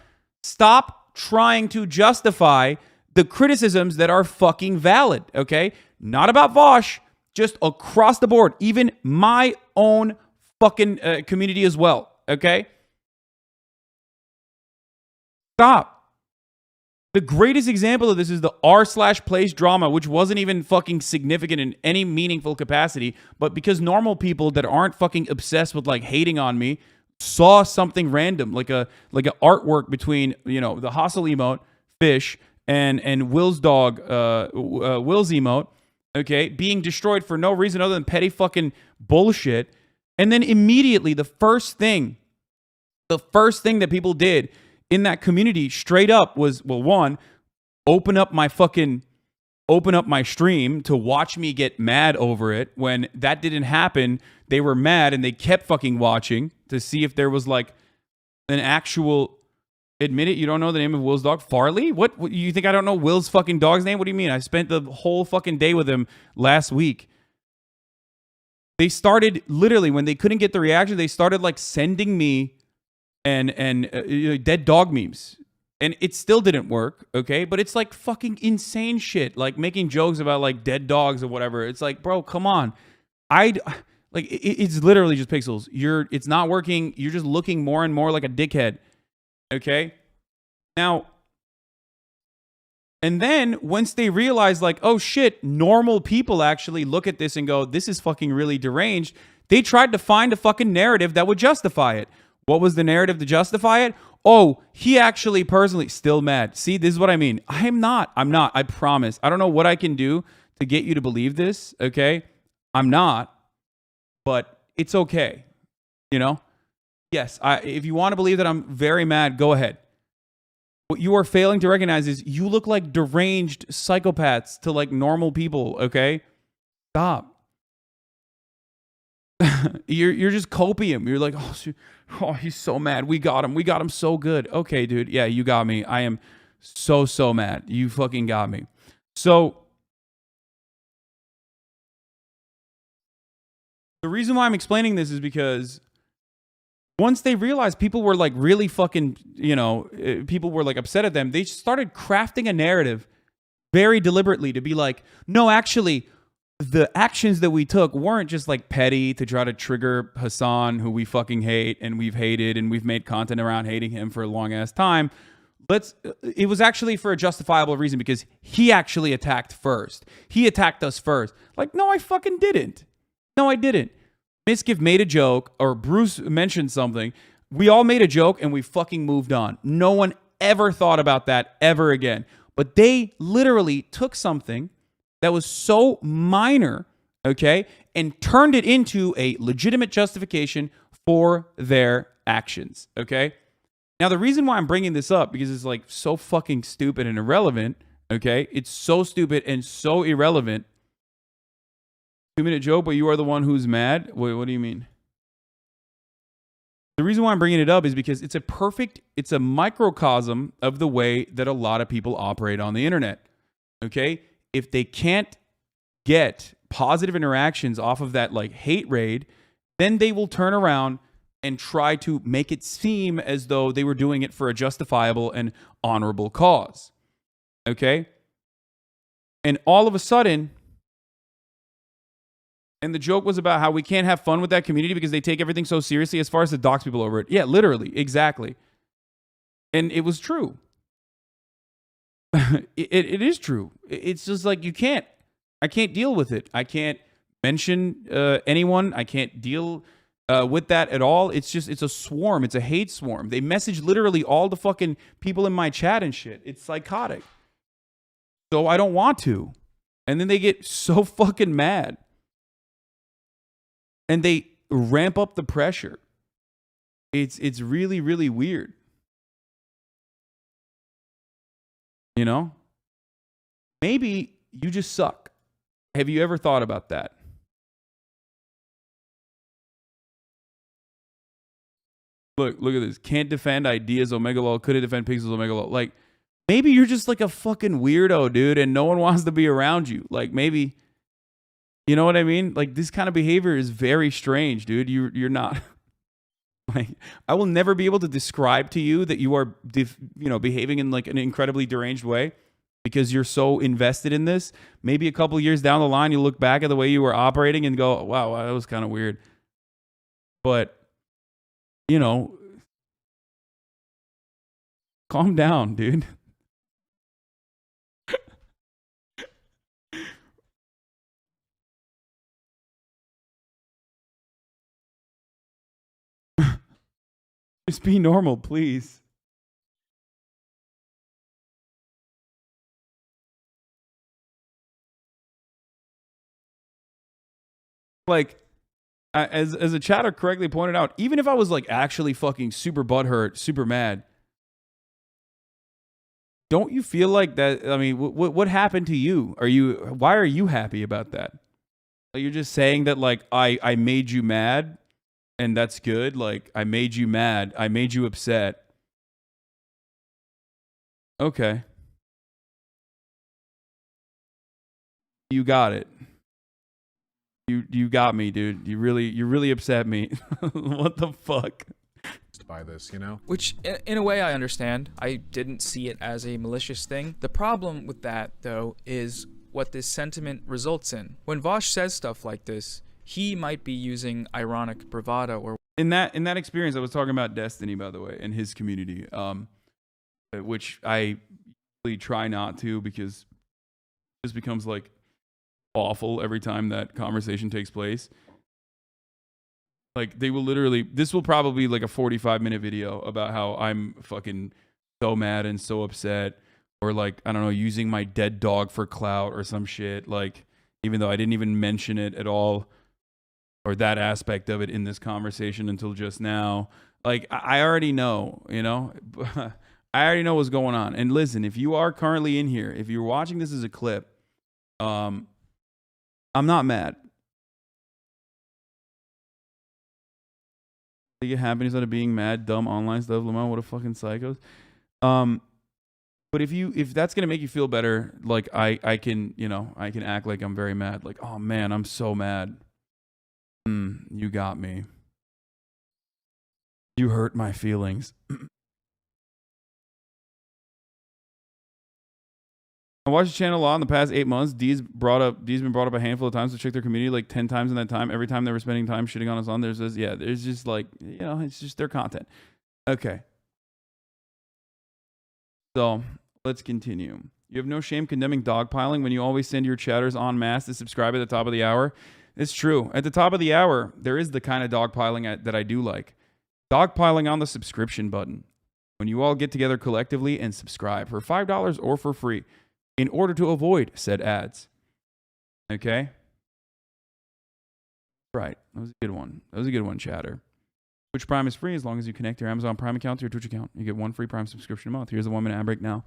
Stop trying to justify the criticisms that are fucking valid, okay? Not about Vaush, just across the board. Even my own fucking community as well, okay? Stop. The greatest example of this is the r/place drama, which wasn't even fucking significant in any meaningful capacity, but because normal people that aren't fucking obsessed with like hating on me saw something random, like a artwork between, you know, the hostile emote, fish, and Will's dog, Will's emote, okay, being destroyed for no reason other than petty fucking bullshit. And then immediately the first thing that people did in that community straight up was, well, one, open up my stream to watch me get mad over it. When that didn't happen, they were mad and they kept fucking watching to see if there was like an actual, admit it, you don't know the name of Will's dog? Farley? What you think I don't know Will's fucking dog's name? What do you mean? I spent the whole fucking day with him last week. They started literally, when they couldn't get the reaction, they started like sending me and dead dog memes, and it still didn't work, okay? But it's like fucking insane shit, like making jokes about like dead dogs or whatever. It's like, bro, come on. It's literally just pixels. It's not working. You're just looking more and more like a dickhead, okay? Now, and then once they realize like, oh shit, normal people actually look at this and go, this is fucking really deranged, they tried to find a fucking narrative that would justify it. What was the narrative to justify it? Oh, he actually personally still mad. See, this is what I mean. I'm not. I promise. I don't know what I can do to get you to believe this, okay? I'm not, but it's okay. You know? Yes, if you want to believe that I'm very mad, go ahead. What you are failing to recognize is you look like deranged psychopaths to like normal people, okay? Stop. You're just copium. You're like, oh, he's so mad. We got him so good. Okay, dude. Yeah, you got me. I am so mad. You fucking got me. So the reason why I'm explaining this is because once they realized people were like really fucking, you know, people were like upset at them, they started crafting a narrative very deliberately to be like, no, actually, the actions that we took weren't just like petty to try to trigger Hasan, who we fucking hate and we've hated and we've made content around hating him for a long ass time. It was actually for a justifiable reason because he actually attacked first. He attacked us first. Like, no, I fucking didn't. No, I didn't. Miskiff made a joke or Bruce mentioned something. We all made a joke and we fucking moved on. No one ever thought about that ever again. But they literally took something that was so minor, okay, and turned it into a legitimate justification for their actions, okay? Now, the reason why I'm bringing this up, because it's like so fucking stupid and irrelevant, okay? It's so stupid and so irrelevant. 2-minute joke, but you are the one who's mad? Wait, what do you mean? The reason why I'm bringing it up is because it's a microcosm of the way that a lot of people operate on the internet, okay? If they can't get positive interactions off of that like hate raid, then they will turn around and try to make it seem as though they were doing it for a justifiable and honorable cause. Okay? And all of a sudden, and the joke was about how we can't have fun with that community because they take everything so seriously as far as to dox people over it. Yeah, literally, exactly. And it was true. It is true. It's just like I can't deal with it. I can't mention anyone. I can't deal with that at all. It's a swarm. It's a hate swarm. They message literally all the fucking people in my chat and shit. It's psychotic. So I don't want to. And then they get so fucking mad. And they ramp up the pressure. It's really, really weird. You know? Maybe you just suck. Have you ever thought about that? look at this. Can't defend ideas, Omega Lol. Couldn't defend pixels, Omega Lol. Like, maybe you're just like a fucking weirdo, dude, and no one wants to be around you. Like, maybe, you know what I mean? Like, this kind of behavior is very strange, dude. You're not. Like, I will never be able to describe to you that you are, behaving in like an incredibly deranged way because you're so invested in this. Maybe a couple years down the line, you look back at the way you were operating and go, wow, that was kind of weird. But, calm down, dude. Just be normal, please. Like, as a chatter correctly pointed out, even if I was like actually fucking super butthurt, super mad, don't you feel like that? I mean, what happened to you? Why are you happy about that? Like, you're just saying that like I made you mad, and that's good. Like, I made you mad, I made you upset. Okay, you got it. You got me, dude. You really upset me. What the fuck? By this, you know? Which, in a way, I understand. I didn't see it as a malicious thing. The problem with that, though, is what this sentiment results in. When Vaush says stuff like this, he might be using ironic bravado or... In that experience, I was talking about Destiny, by the way, and his community, which I really try not to because it just becomes like awful every time that conversation takes place. Like, they will literally, this will probably be like a 45-minute video about how I'm fucking so mad and so upset, or like, I don't know, using my dead dog for clout or some shit, like, even though I didn't even mention it at all, or that aspect of it in this conversation until just now. Like, I already know, I already know what's going on. And listen, if you are currently in here, if you're watching this as a clip, I'm not mad. They get happiness out of being mad, dumb, online stuff. Lamont, what a fucking psychos. But if that's gonna make you feel better, like I can act like I'm very mad. Like, oh man, I'm so mad. You got me. You hurt my feelings. I watched the channel a lot in the past 8 months. Dee's been brought up a handful of times to check their community, like 10 times in that time. Every time they were spending time shitting on Hasan, there's just like, it's just their content. Okay. So let's continue. You have no shame condemning dogpiling when you always send your chatters en masse to subscribe at the top of the hour. It's true. At the top of the hour, there is the kind of dogpiling that I do like. Dogpiling on the subscription button. When you all get together collectively and subscribe for $5 or for free, in order to avoid said ads. Okay? Right. That was a good one. Chatter. Twitch Prime is free as long as you connect your Amazon Prime account to your Twitch account. You get one free Prime subscription a month. Here's a 1-minute ad break now.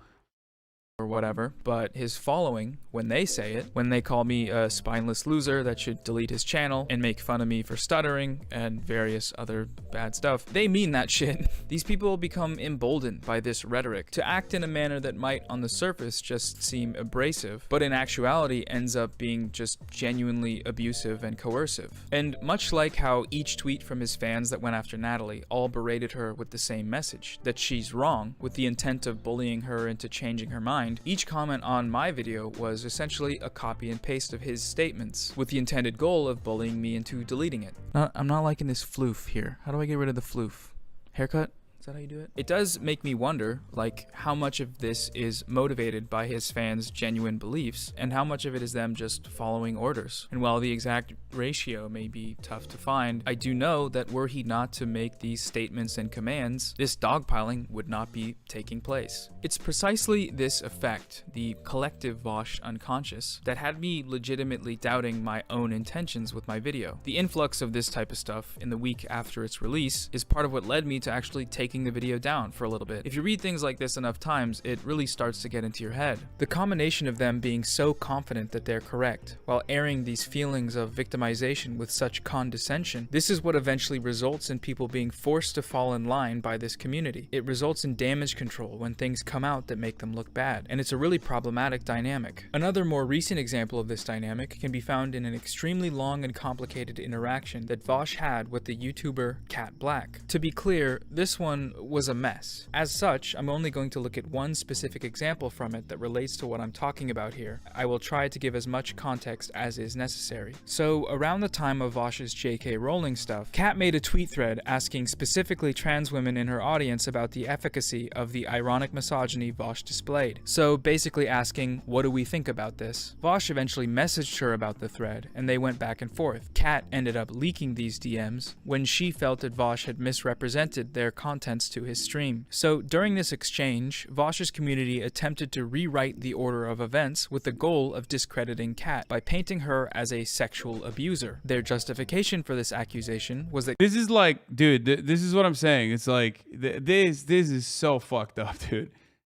Or whatever, but his following, when they say it, when they call me a spineless loser that should delete his channel and make fun of me for stuttering and various other bad stuff, they mean that shit. These people become emboldened by this rhetoric to act in a manner that might on the surface just seem abrasive, but in actuality ends up being just genuinely abusive and coercive. And much like how each tweet from his fans that went after Natalie all berated her with the same message, that she's wrong, with the intent of bullying her into changing her mind, each comment on my video was essentially a copy and paste of his statements, with the intended goal of bullying me into deleting it. I'm not liking this floof here. How do I get rid of the floof? Haircut? Is that how you do it? It does make me wonder, like, how much of this is motivated by his fans' genuine beliefs, and how much of it is them just following orders. And while the exact ratio may be tough to find, I do know that were he not to make these statements and commands, this dogpiling would not be taking place. It's precisely this effect, the collective Vaush unconscious, that had me legitimately doubting my own intentions with my video. The influx of this type of stuff in the week after its release is part of what led me to actually take taking the video down for a little bit. If you read things like this enough times, it really starts to get into your head. The combination of them being so confident that they're correct, while airing these feelings of victimization with such condescension, this is what eventually results in people being forced to fall in line by this community. It results in damage control when things come out that make them look bad, and it's a really problematic dynamic. Another more recent example of this dynamic can be found in an extremely long and complicated interaction that Vaush had with the YouTuber Cat Black. To be clear, this one was a mess. As such, I'm only going to look at one specific example from it that relates to what I'm talking about here. I will try to give as much context as is necessary. So, around the time of Vaush's JK Rowling stuff, Cat made a tweet thread asking specifically trans women in her audience about the efficacy of the ironic misogyny Vaush displayed. So, basically asking, what do we think about this? Vaush eventually messaged her about the thread, and they went back and forth. Cat ended up leaking these DMs when she felt that Vaush had misrepresented their contents to his stream. So, during this exchange, Vaush's community attempted to rewrite the order of events with the goal of discrediting Cat by painting her as a sexual abuser. Their justification for this accusation was that This is like, dude, this is what I'm saying. It's like, this is so fucked up, dude.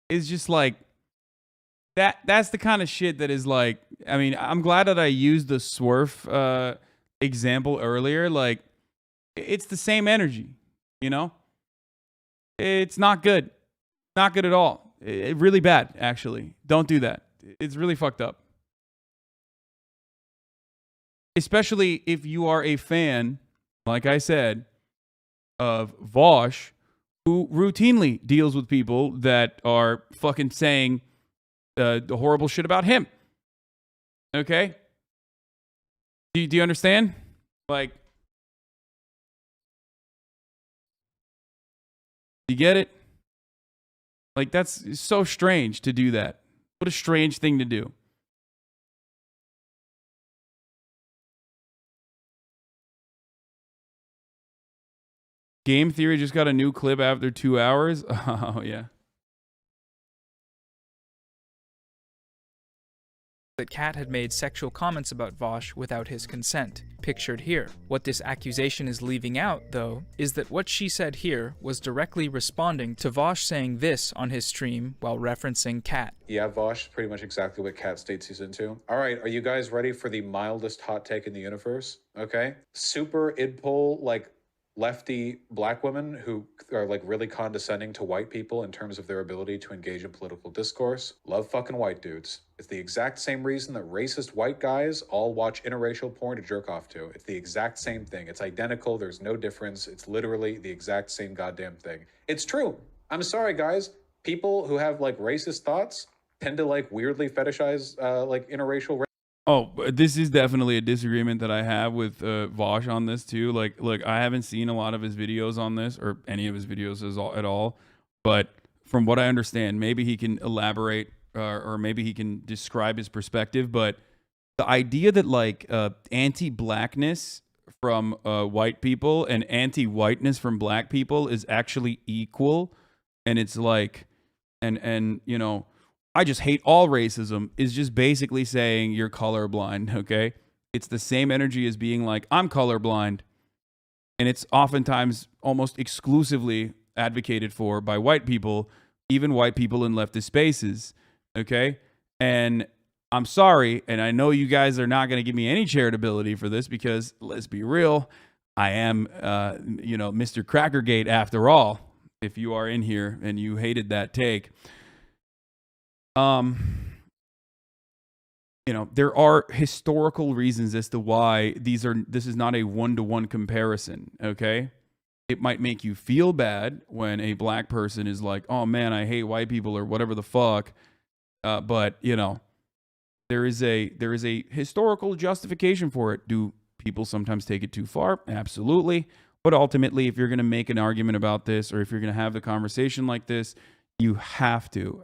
It's just like, that's the kind of shit that is like, I mean, I'm glad that I used the Swerf example earlier. Like, it's the same energy, you know? It's not good. Not good at all. Really bad, actually. Don't do that. It's really fucked up. Especially if you are a fan, like I said, of Vaush, who routinely deals with people that are fucking saying the horrible shit about him. Okay? Do you understand? Like, you get it? Like, that's so strange to do that. What a strange thing to do. Game Theory just got a new clip after 2 hours. Oh, yeah. that Cat had made sexual comments about Vaush without his consent, pictured here. What this accusation is leaving out, though, is that what she said here was directly responding to Vaush saying this on his stream while referencing Cat. Yeah, Vaush is pretty much exactly what Cat states he's into. All right, are you guys ready for the mildest hot take in the universe? Okay. Super idpol, like, lefty black women who are like really condescending to white people in terms of their ability to engage in political discourse. Love fucking white dudes. It's the exact same reason that racist white guys all watch interracial porn to jerk off to. It's the exact same thing. It's identical. There's no difference. It's literally the exact same goddamn thing. It's true. I'm sorry, guys. People who have like racist thoughts tend to like weirdly fetishize like interracial. Oh, this is definitely a disagreement that I have with Vaush on this too. Like, look, I haven't seen a lot of his videos on this or any of his videos at all. But from what I understand, maybe he can elaborate or maybe he can describe his perspective. But the idea that like anti-blackness from white people and anti-whiteness from black people is actually equal, and it's like, and you know, I just hate all racism is just basically saying you're colorblind, okay? It's the same energy as being like, I'm colorblind. And it's oftentimes almost exclusively advocated for by white people, even white people in leftist spaces, okay? And I'm sorry, and I know you guys are not going to give me any charitability for this because, let's be real, I am, you know, Mr. Crackergate after all, if you are in here and you hated that take. You know, there are historical reasons as to why this is not a one-to-one comparison, okay? It might make you feel bad when a black person is like, oh man, I hate white people or whatever the fuck. But, you know, there is a historical justification for it. Do people sometimes take it too far? Absolutely. But ultimately, if you're going to make an argument about this or if you're going to have the conversation like this, you have to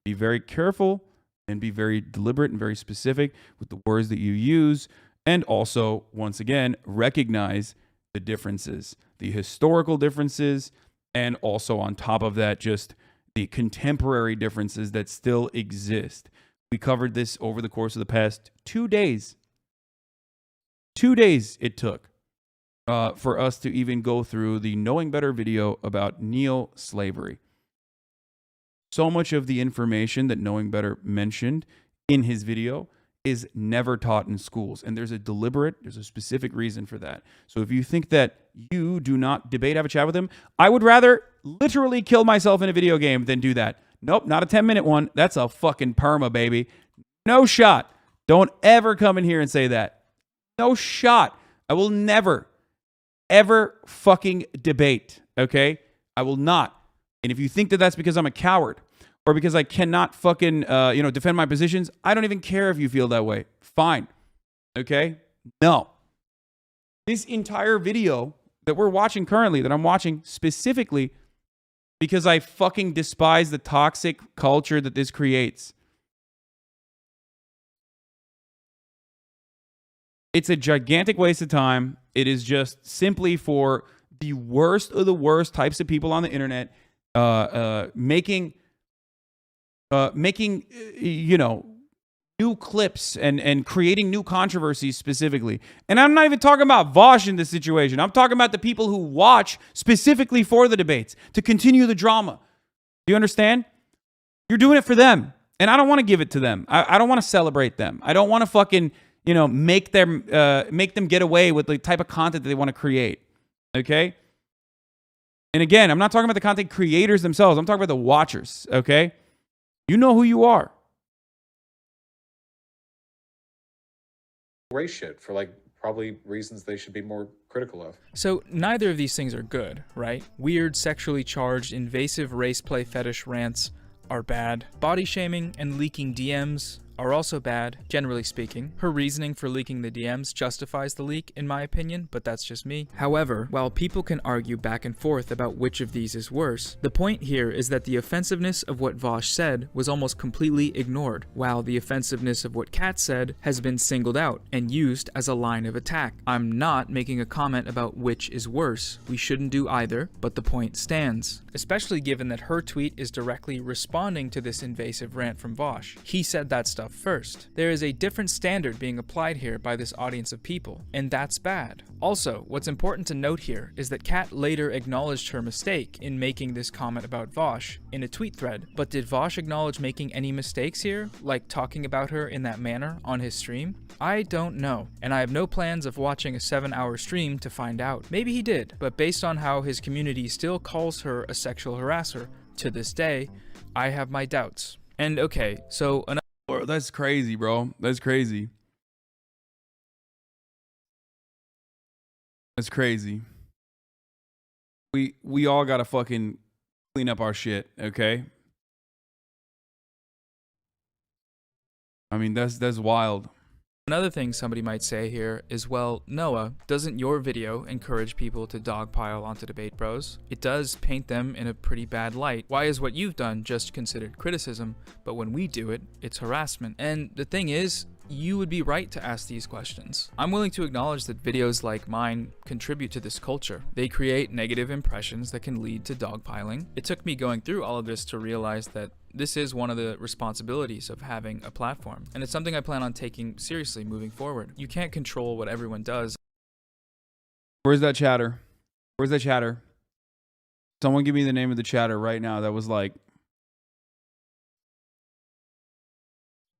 be very careful and be very deliberate and very specific with the words that you use. And also, once again, recognize the differences, the historical differences, and also on top of that, just the contemporary differences that still exist. We covered this over the course of the past 2 days. 2 days it took for us to even go through the Knowing Better video about neo-slavery. So much of the information that Knowing Better mentioned in his video is never taught in schools. And there's a specific reason for that. So if you think that you do not debate, have a chat with him, I would rather literally kill myself in a video game than do that. Nope, not a 10-minute one. That's a fucking perma, baby. No shot. Don't ever come in here and say that. No shot. I will never, ever fucking debate, okay? I will not. And if you think that that's because I'm a coward or because I cannot fucking, defend my positions, I don't even care if you feel that way. Fine. Okay? No. This entire video that we're watching currently, that I'm watching specifically because I fucking despise the toxic culture that this creates. It's a gigantic waste of time. It is just simply for the worst of the worst types of people on the internet making new clips and creating new controversies specifically. And I'm not even talking about Vaush in this situation. I'm talking about the people who watch specifically for the debates to continue the drama. Do you understand? You're doing it for them. And I don't want to give it to them. I don't want to celebrate them. I don't want to fucking, make them get away with the type of content that they want to create. Okay? And again, I'm not talking about the content creators themselves. I'm talking about the watchers. Okay? You know who you are. Race shit for probably reasons they should be more critical of. So neither of these things are good, right? Weird, sexually charged, invasive race play fetish rants are bad. Body shaming and leaking DMs are also bad, generally speaking. Her reasoning for leaking the DMs justifies the leak, in my opinion, but that's just me. However, while people can argue back and forth about which of these is worse, the point here is that the offensiveness of what Vaush said was almost completely ignored, while the offensiveness of what Kat said has been singled out and used as a line of attack. I'm not making a comment about which is worse. We shouldn't do either, but the point stands. Especially given that her tweet is directly responding to this invasive rant from Vaush. He said that stuff first. There is a different standard being applied here by this audience of people, and that's bad. Also, what's important to note here is that Kat later acknowledged her mistake in making this comment about Vaush in a tweet thread, but did Vaush acknowledge making any mistakes here, like talking about her in that manner on his stream? I don't know, and I have no plans of watching a 7-hour stream to find out. Maybe he did, but based on how his community still calls her a sexual harasser to this day, I have my doubts. And okay, so another— That's crazy, bro. That's crazy. That's crazy. We all gotta fucking clean up our shit, okay? I mean, that's wild. Another thing somebody might say here is, well, Noah, doesn't your video encourage people to dogpile onto debate bros? It does paint them in a pretty bad light. Why is what you've done just considered criticism, but when we do it, it's harassment? And the thing is, you would be right to ask these questions. I'm willing to acknowledge that videos like mine contribute to this culture. They create negative impressions that can lead to dogpiling. It took me going through all of this to realize that this is one of the responsibilities of having a platform, and it's something I plan on taking seriously moving forward. You can't control what everyone does. Where's that chatter? Where's that chatter? Someone give me the name of the chatter right now that was like,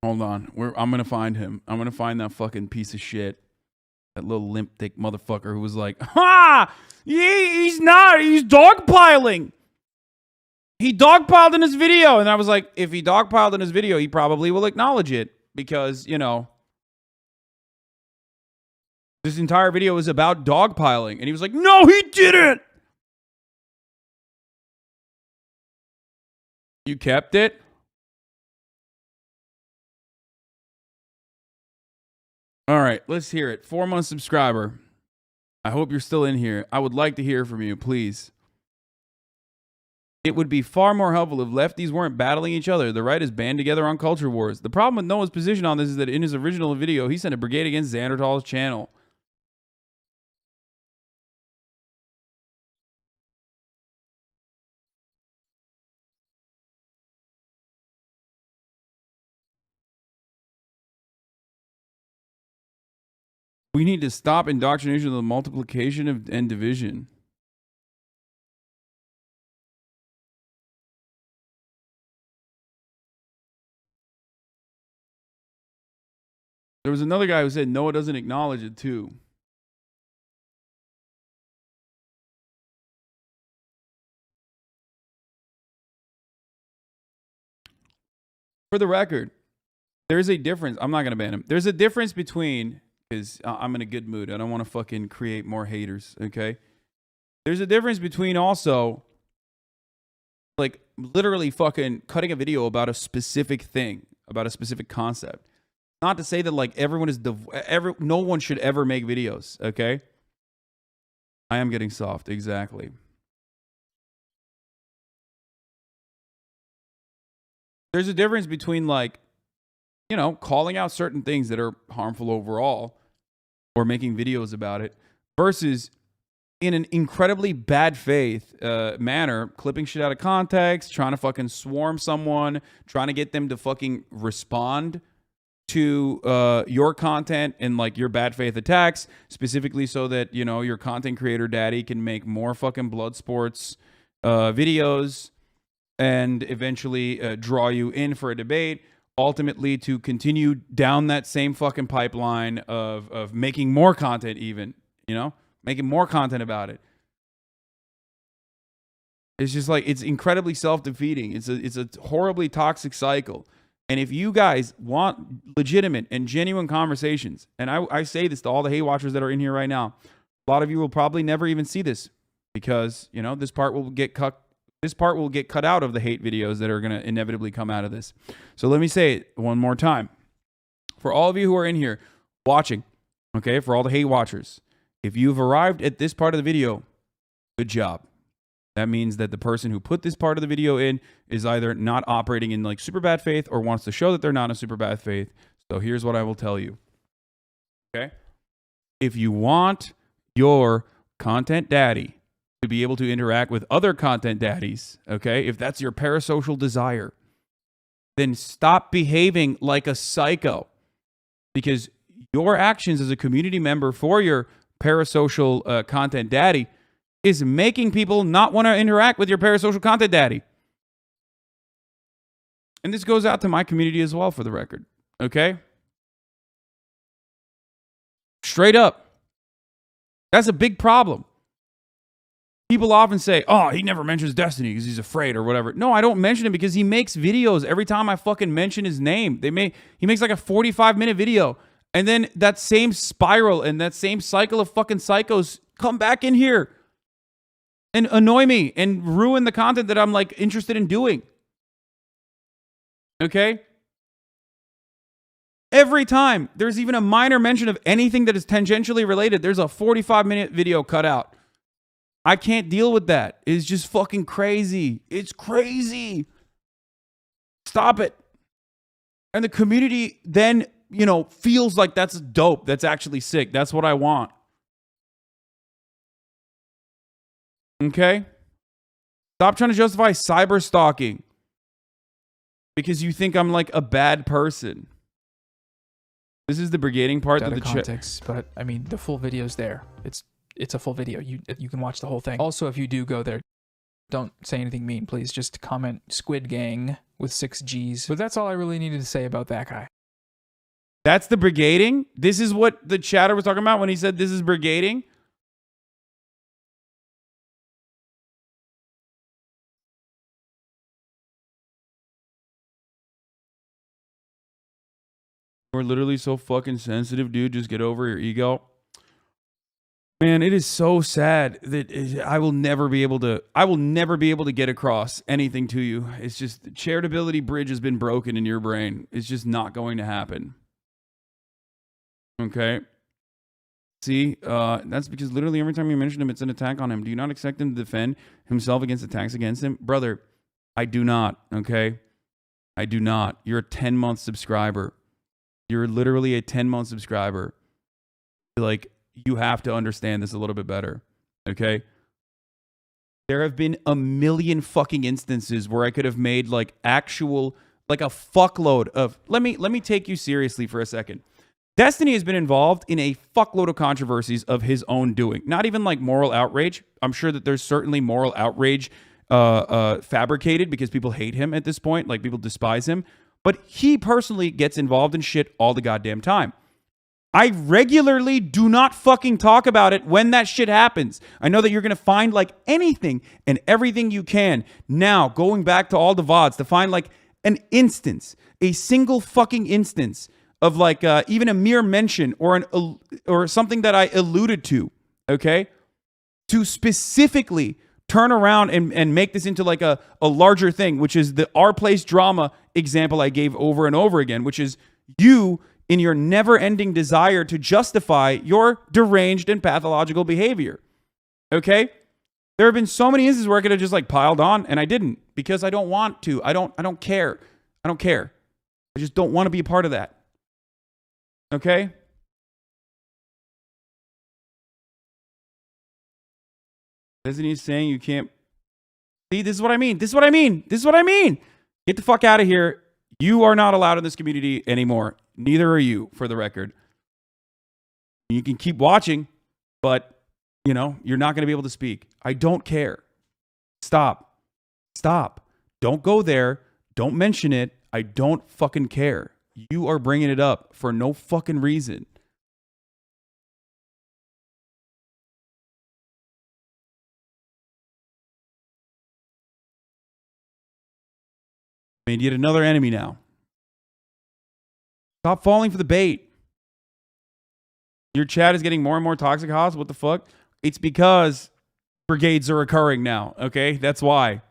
hold on. I'm going to find him. I'm going to find that fucking piece of shit. That little limp dick motherfucker who was like, ha! He's not. He's dogpiling. He dogpiled in his video. And I was like, if he dogpiled in his video, he probably will acknowledge it. Because, this entire video is about dogpiling. And he was like, no, he didn't. You kept it? All right, let's hear it. 4-month subscriber. I hope you're still in here. I would like to hear from you, please. It would be far more helpful if lefties weren't battling each other. The right is band together on culture wars. The problem with Noah's position on this is that in his original video, he sent a brigade against Xandertal's channel. We need to stop indoctrination of the multiplication and division. There was another guy who said Noah doesn't acknowledge it too. For the record, there's a difference. I'm not going to ban him. There's a difference between, because I'm in a good mood. I don't want to fucking create more haters, okay? There's a difference between also, like, literally fucking cutting a video about a specific thing, about a specific concept. Not to say that, like, everyone is, no one should ever make videos, okay? I am getting soft, exactly. There's a difference between, like, you know, calling out certain things that are harmful overall or making videos about it versus in an incredibly bad faith manner, clipping shit out of context, trying to fucking swarm someone, trying to get them to fucking respond to your content and like your bad faith attacks, specifically so that, you know, your content creator daddy can make more fucking blood sports videos and eventually draw you in for a debate, ultimately to continue down that same fucking pipeline of making more content, even, you know, making more content about it. It's just like, it's incredibly self-defeating. It's a horribly toxic cycle. And if you guys want legitimate and genuine conversations, and I say this to all the hate watchers that are in here right now, a lot of you will probably never even see this because, you know, this part will get cut. This part will get cut out of the hate videos that are going to inevitably come out of this. So let me say it one more time. For all of you who are in here watching, okay, for all the hate watchers, if you've arrived at this part of the video, good job. That means that the person who put this part of the video in is either not operating in like super bad faith or wants to show that they're not in super bad faith. So here's what I will tell you. Okay? If you want your content daddy to be able to interact with other content daddies, okay, if that's your parasocial desire, then stop behaving like a psycho, because your actions as a community member for your parasocial content daddy is making people not want to interact with your parasocial content daddy. And this goes out to my community as well, for the record, okay? Straight up. That's a big problem. People often say, oh, he never mentions Destiny because he's afraid or whatever. No, I don't mention him because he makes videos every time I fucking mention his name. He makes like a 45-minute video. And then that same spiral and that same cycle of fucking psychos come back in here and annoy me and ruin the content that I'm like interested in doing. Okay? Every time there's even a minor mention of anything that is tangentially related, there's a 45-minute video cut out. I can't deal with that. It's just fucking crazy. It's crazy. Stop it. And the community then, you know, feels like that's dope. That's actually sick. That's what I want. Okay? Stop trying to justify cyber stalking because you think I'm like a bad person. This is the brigading part out that of the context, but I mean the full video's there. It's a full video. You can watch the whole thing. Also, if you do go there, don't say anything mean, please. Just comment Squid Gang with 6 G's. But that's all I really needed to say about that guy. That's the brigading? This is what the chatter was talking about when he said this is brigading? We're literally so fucking sensitive, dude. Just get over your ego. Man, it is so sad that I will never be able to get across anything to you. It's just the charitability bridge has been broken in your brain. It's just not going to happen. Okay? See, that's because literally every time you mention him, it's an attack on him. Do you not expect him to defend himself against attacks against him? Brother, I do not, okay? I do not. You're a 10-month subscriber. You're literally a 10-month subscriber. Like, you have to understand this a little bit better, okay? There have been a million fucking instances where I could have made like actual, like a fuckload of, let me take you seriously for a second. Destiny has been involved in a fuckload of controversies of his own doing. Not even like moral outrage. I'm sure that there's certainly moral outrage fabricated because people hate him at this point. Like, people despise him. But he personally gets involved in shit all the goddamn time. I regularly do not fucking talk about it when that shit happens. I know that you're going to find like anything and everything you can now, going back to all the VODs, to find like an instance, a single fucking instance of like even a mere mention or something that I alluded to, okay? To specifically turn around and make this into like a larger thing, which is the Our Place drama example I gave over and over again, which is you in your never-ending desire to justify your deranged and pathological behavior, okay? There have been so many instances where I could have just like piled on, and I didn't because I don't want to. I don't care. I don't care. I just don't want to be a part of that. Okay? Isn't he saying you can't... See, this is what I mean. This is what I mean. This is what I mean. Get the fuck out of here. You are not allowed in this community anymore. Neither are you, for the record. You can keep watching, but, you know, you're not going to be able to speak. I don't care. Stop. Stop. Don't go there. Don't mention it. I don't fucking care. You are bringing it up for no fucking reason. Made yet another enemy now. Stop falling for the bait. Your chat is getting more and more toxic, Haas. What the fuck? It's because brigades are occurring now, okay? That's why.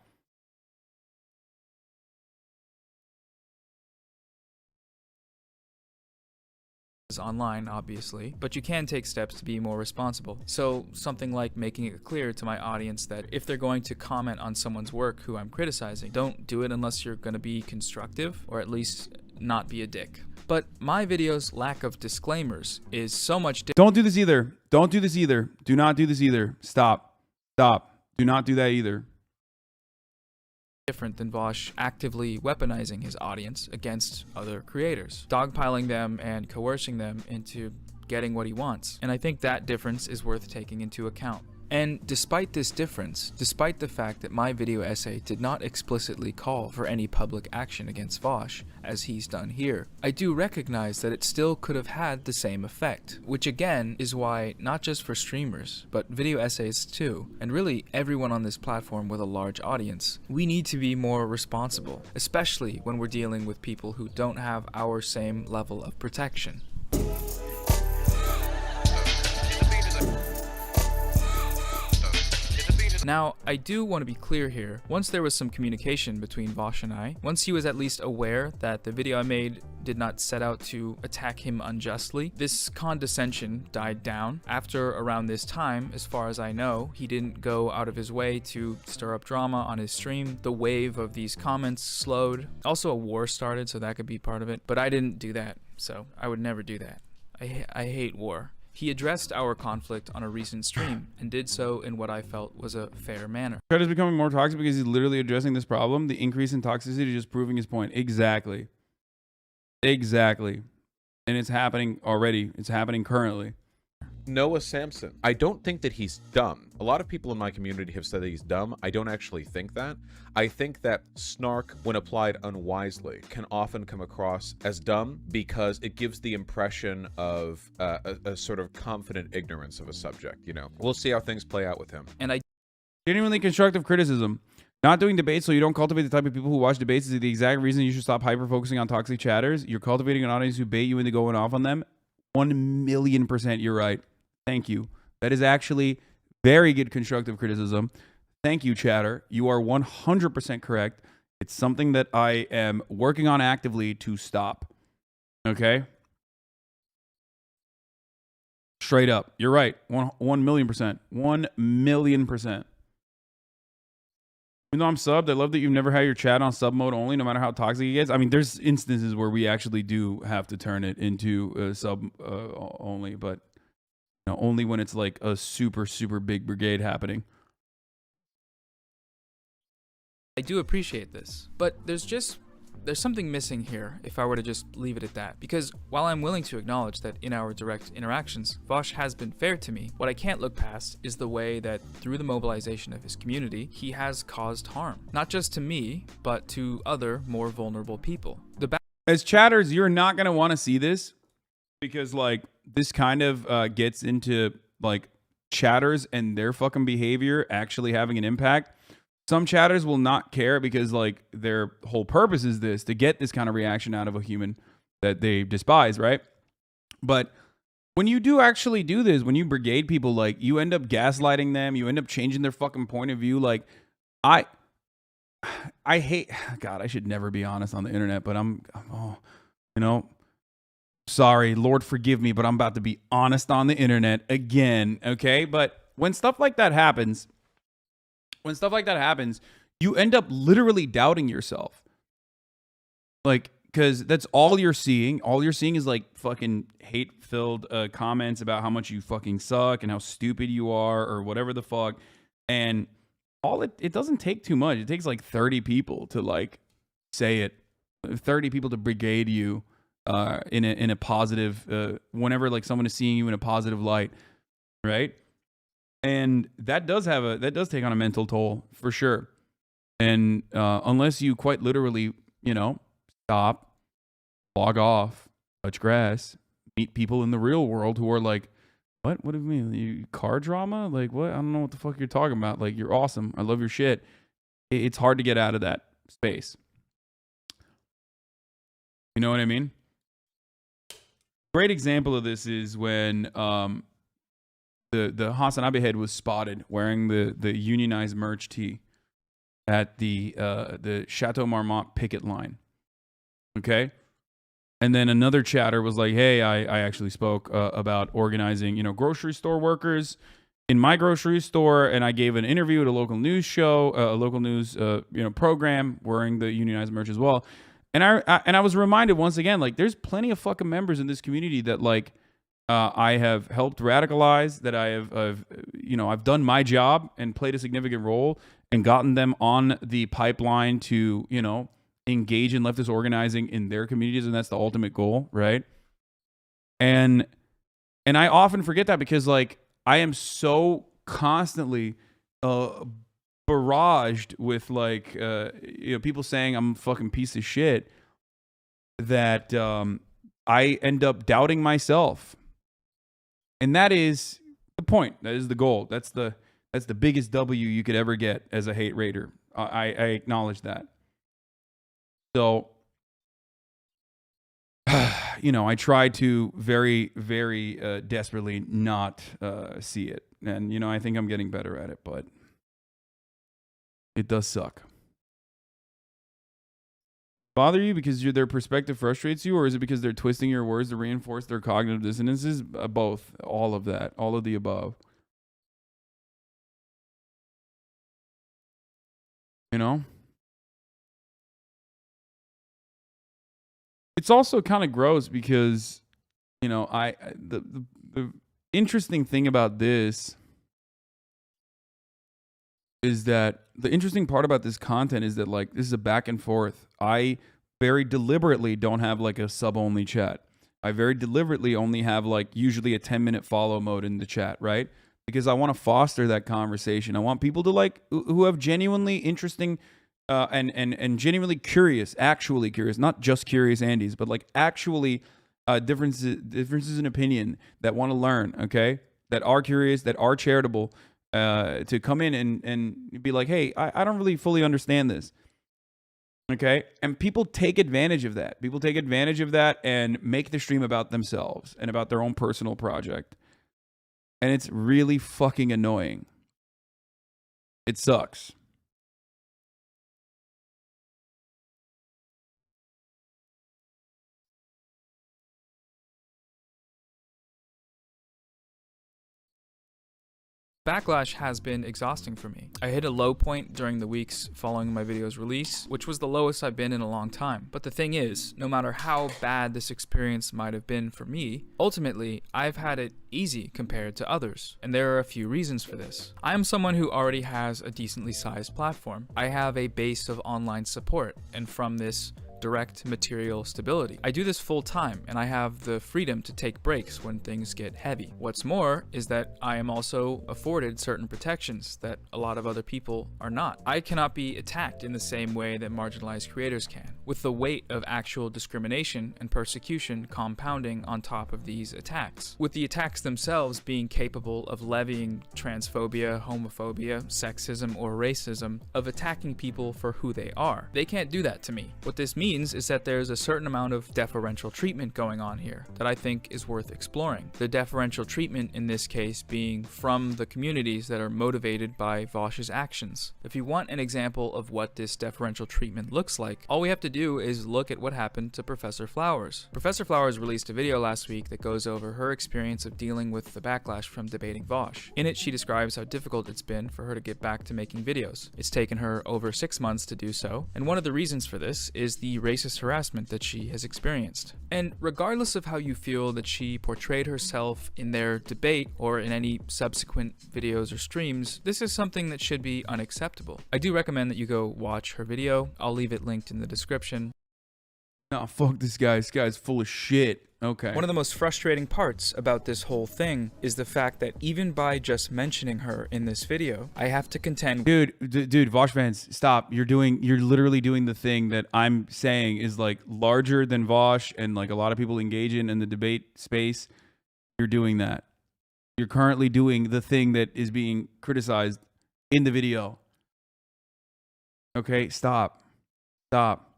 Online, obviously, but you can take steps to be more responsible. So something like making it clear to my audience that if they're going to comment on someone's work who I'm criticizing, don't do it unless you're going to be constructive, or at least not be a dick. But my video's lack of disclaimers is so much Don't do this either. Don't do this either. Do not do this either. Stop. Stop. Do not do that either. different than Vaush actively weaponizing his audience against other creators, dogpiling them and coercing them into getting what he wants. And I think that difference is worth taking into account. And despite this difference, despite the fact that my video essay did not explicitly call for any public action against Vaush, as he's done here, I do recognize that it still could have had the same effect, which again is why, not just for streamers, but video essays too, and really everyone on this platform with a large audience, we need to be more responsible, especially when we're dealing with people who don't have our same level of protection. Now, I do want to be clear here. Once there was some communication between Vaush and I, once he was at least aware that the video I made did not set out to attack him unjustly, this condescension died down. After around this time, as far as I know, he didn't go out of his way to stir up drama on his stream. The wave of these comments slowed. Also, a war started, so that could be part of it. But I didn't do that, so I would never do that. I hate war. He addressed our conflict on a recent stream and did so in what I felt was a fair manner. Fred is becoming more toxic because he's literally addressing this problem. The increase in toxicity is just proving his point. Exactly. Exactly. And it's happening already. It's happening currently. Noah Samsen. I don't think that he's dumb. A lot of people in my community have said that he's dumb. I don't actually think that. I think that snark, when applied unwisely, can often come across as dumb because it gives the impression of a sort of confident ignorance of a subject, you know. We'll see how things play out with him. And I Genuinely constructive criticism. Not doing debates so you don't cultivate the type of people who watch debates is the exact reason you should stop hyper-focusing on toxic chatters. You're cultivating an audience who bait you into going off on them. 1,000,000% you're right. Thank you. That is actually very good constructive criticism. Thank you, chatter. You are 100% correct. It's something that I am working on actively to stop. Okay? Straight up. You're right. 1,000,000%. 1,000,000%. Even though I'm subbed, I love that you've never had your chat on sub mode only, no matter how toxic it gets. I mean, there's instances where we actually do have to turn it into sub only, but you know, only when it's like a super, super big brigade happening. do appreciate this, but there's just there's something missing here if I were to just leave it at that. Because while I'm willing to acknowledge that in our direct interactions, Vaush has been fair to me, what I can't look past is the way that through the mobilization of his community, he has caused harm. Not just to me, but to other more vulnerable people. As chatters, you're not going to want to see this because like this kind of gets into like chatters and their fucking behavior actually having an impact. Some chatters will not care because like their whole purpose is this, to get this kind of reaction out of a human that they despise, right? But when you do actually do this, when you brigade people, like you end up gaslighting them, you end up changing their fucking point of view. Like I hate, God, I should never be honest on the internet, but I'm you know, sorry, Lord forgive me, but I'm about to be honest on the internet again, okay? But when stuff like that happens, you end up literally doubting yourself. Like, because that's all you're seeing. All you're seeing is like fucking hate-filled comments about how much you fucking suck and how stupid you are or whatever the fuck. And it doesn't take too much. It takes like 30 people to like say it. 30 people to brigade you in a positive, whenever like someone is seeing you in a positive light, right? And that does take on a mental toll for sure. And unless you quite literally, you know, stop, log off, touch grass, meet people in the real world who are like, what do you mean? You car drama? Like what? I don't know what the fuck you're talking about. Like you're awesome. I love your shit. It's hard to get out of that space. You know what I mean? Great example of this is when the HasanAbi head was spotted wearing the unionized merch tee at the Chateau Marmont picket line. Okay? And then another chatter was like, hey, I actually spoke about organizing, you know, grocery store workers in my grocery store, and I gave an interview at a local news show, a local news program wearing the unionized merch as well. And I was reminded once again, like, there's plenty of fucking members in this community that like I have helped radicalize, that I've done my job and played a significant role and gotten them on the pipeline to, you know, engage in leftist organizing in their communities, and that's the ultimate goal, right? And I often forget that because like I am so constantly barraged with like people saying I'm a fucking piece of shit that I end up doubting myself. And that is the point. That is the goal. That's the biggest W you could ever get as a hate raider. I acknowledge that. So, you know, I try to very, very desperately not see it. And, you know, I think I'm getting better at it, but it does suck. Bother you because their perspective frustrates you, or is it because they're twisting your words to reinforce their cognitive dissonances? Both. All of that. All of the above. You know? It's also kind of gross because, you know, the interesting thing about this is that the interesting part about this content is that like this is a back and forth. I very deliberately don't have like a sub-only chat. I very deliberately only have like usually a 10-minute follow mode in the chat, right? Because I want to foster that conversation. I want people to like who have genuinely interesting and genuinely curious, actually curious, not just curious Andes, but like actually differences in opinion that want to learn, okay? That are curious, that are charitable, to come in and be like, hey, I don't really fully understand this. Okay? And people take advantage of that. People take advantage of that and make the stream about themselves and about their own personal project. And it's really fucking annoying. It sucks. Backlash has been exhausting for me. I hit a low point during the weeks following my video's release, which was the lowest I've been in a long time. But the thing is, no matter how bad this experience might have been for me, ultimately, I've had it easy compared to others. And there are a few reasons for this. I am someone who already has a decently sized platform. I have a base of online support, and from this direct material stability. I do this full time, and I have the freedom to take breaks when things get heavy. What's more is that I am also afforded certain protections that a lot of other people are not. I cannot be attacked in the same way that marginalized creators can, with the weight of actual discrimination and persecution compounding on top of these attacks, with the attacks themselves being capable of levying transphobia, homophobia, sexism, or racism, of attacking people for who they are. They can't do that to me. What this means is that there's a certain amount of deferential treatment going on here that I think is worth exploring. The deferential treatment in this case being from the communities that are motivated by Vaush's actions. If you want an example of what this deferential treatment looks like, all we have to do is look at what happened to Professor Flowers. Professor Flowers released a video last week that goes over her experience of dealing with the backlash from debating Vaush. In it, she describes how difficult it's been for her to get back to making videos. It's taken her over 6 months to do so, and one of the reasons for this is the racist harassment that she has experienced. And regardless of how you feel that she portrayed herself in their debate or in any subsequent videos or streams, this is something that should be unacceptable. I do recommend that you go watch her video. I'll leave it linked in the description. No, fuck this guy. This guy's full of shit. Okay. One of the most frustrating parts about this whole thing is the fact that even by just mentioning her in this video, I have to contend. Dude, Vaush fans, stop. You're literally doing the thing that I'm saying is like larger than Vaush and like a lot of people engage in the debate space. You're doing that. You're currently doing the thing that is being criticized in the video. Okay, stop. Stop.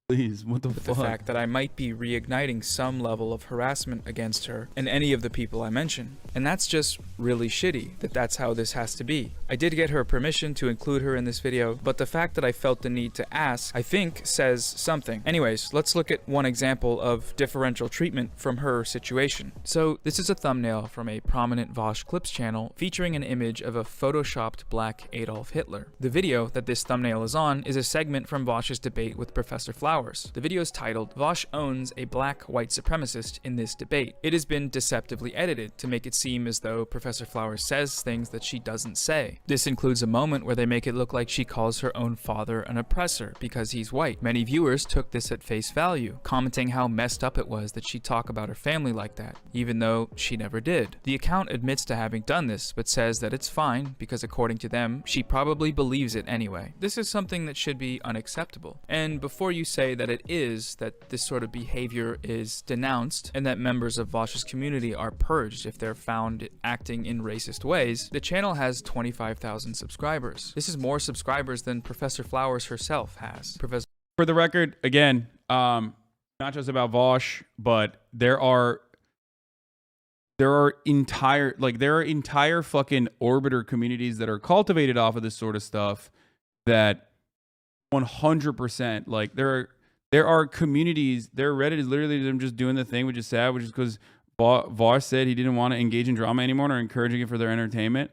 Please, what the fuck? The fact that I might be reigniting some level of harassment against her and any of the people I mention. And that's just really shitty that that's how this has to be. I did get her permission to include her in this video, but the fact that I felt the need to ask, I think, says something. Anyways, let's look at one example of differential treatment from her situation. So this is a thumbnail from a prominent Vaush Clips channel featuring an image of a photoshopped black Adolf Hitler. The video that this thumbnail is on is a segment from Vaush's debate with Professor Flowers. The video is titled, "Vaush owns a black white supremacist in this debate." It has been deceptively edited to make it seem as though Professor Flowers says things that she doesn't say. This includes a moment where they make it look like she calls her own father an oppressor because he's white. Many viewers took this at face value, commenting how messed up it was that she talk about her family like that, even though she never did. The account admits to having done this, but says that it's fine because according to them, she probably believes it anyway. This is something that should be unacceptable. And before you say that it is, that this sort of behavior is denounced and that members of Vaush's community are purged if they're found acting in racist ways, the channel has 25,000 subscribers. This is more subscribers than Professor Flowers herself has. For the record, again, not just about Vaush, but there are entire fucking orbiter communities that are cultivated off of this sort of stuff that 100%, like there are communities, their Reddit is literally them just doing the thing, which is sad, which is because Vaush said he didn't want to engage in drama anymore and are encouraging it for their entertainment.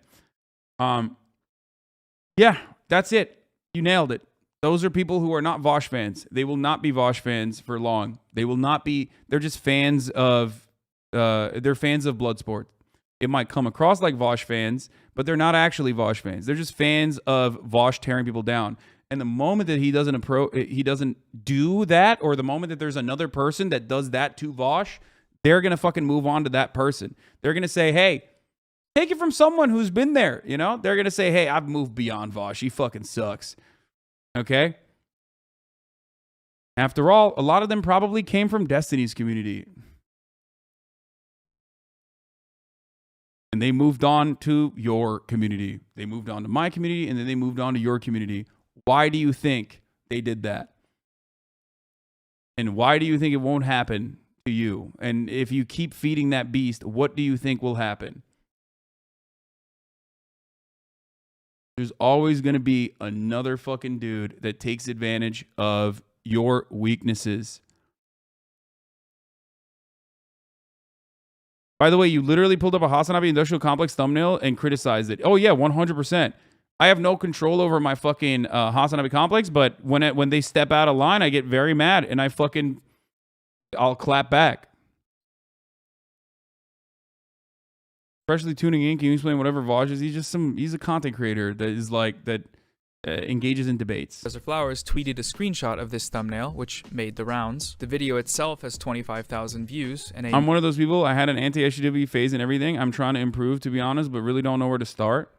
Yeah, that's it. You nailed it. Those are people who are not Vaush fans. They will not be Vaush fans for long. They will not be, they're just fans of, they're fans of Bloodsport. It might come across like Vaush fans, but they're not actually Vaush fans. They're just fans of Vaush tearing people down. And the moment that he doesn't do that, or the moment that there's another person that does that to Vaush, they're going to fucking move on to that person. They're going to say, hey, take it from someone who's been there, you know? They're going to say, hey, I've moved beyond Vaush. He fucking sucks. Okay? After all, a lot of them probably came from Destiny's community. And they moved on to your community. They moved on to my community, and then they moved on to your community. Why do you think they did that? And why do you think it won't happen to you? And if you keep feeding that beast, what do you think will happen? There's always going to be another fucking dude that takes advantage of your weaknesses. By the way, you literally pulled up a HasanAbi industrial complex thumbnail and criticized it. Oh yeah, 100%. I have no control over my fucking HasanAbi complex, but when they step out of line, I get very mad and I'll clap back. Especially tuning in, can you explain whatever Vaush is? He's a content creator that is like that engages in debates. Professor Flowers tweeted a screenshot of this thumbnail, which made the rounds. The video itself has 25,000 views, and I'm one of those people. I had an anti-SJW phase and everything. I'm trying to improve, to be honest, but really don't know where to start.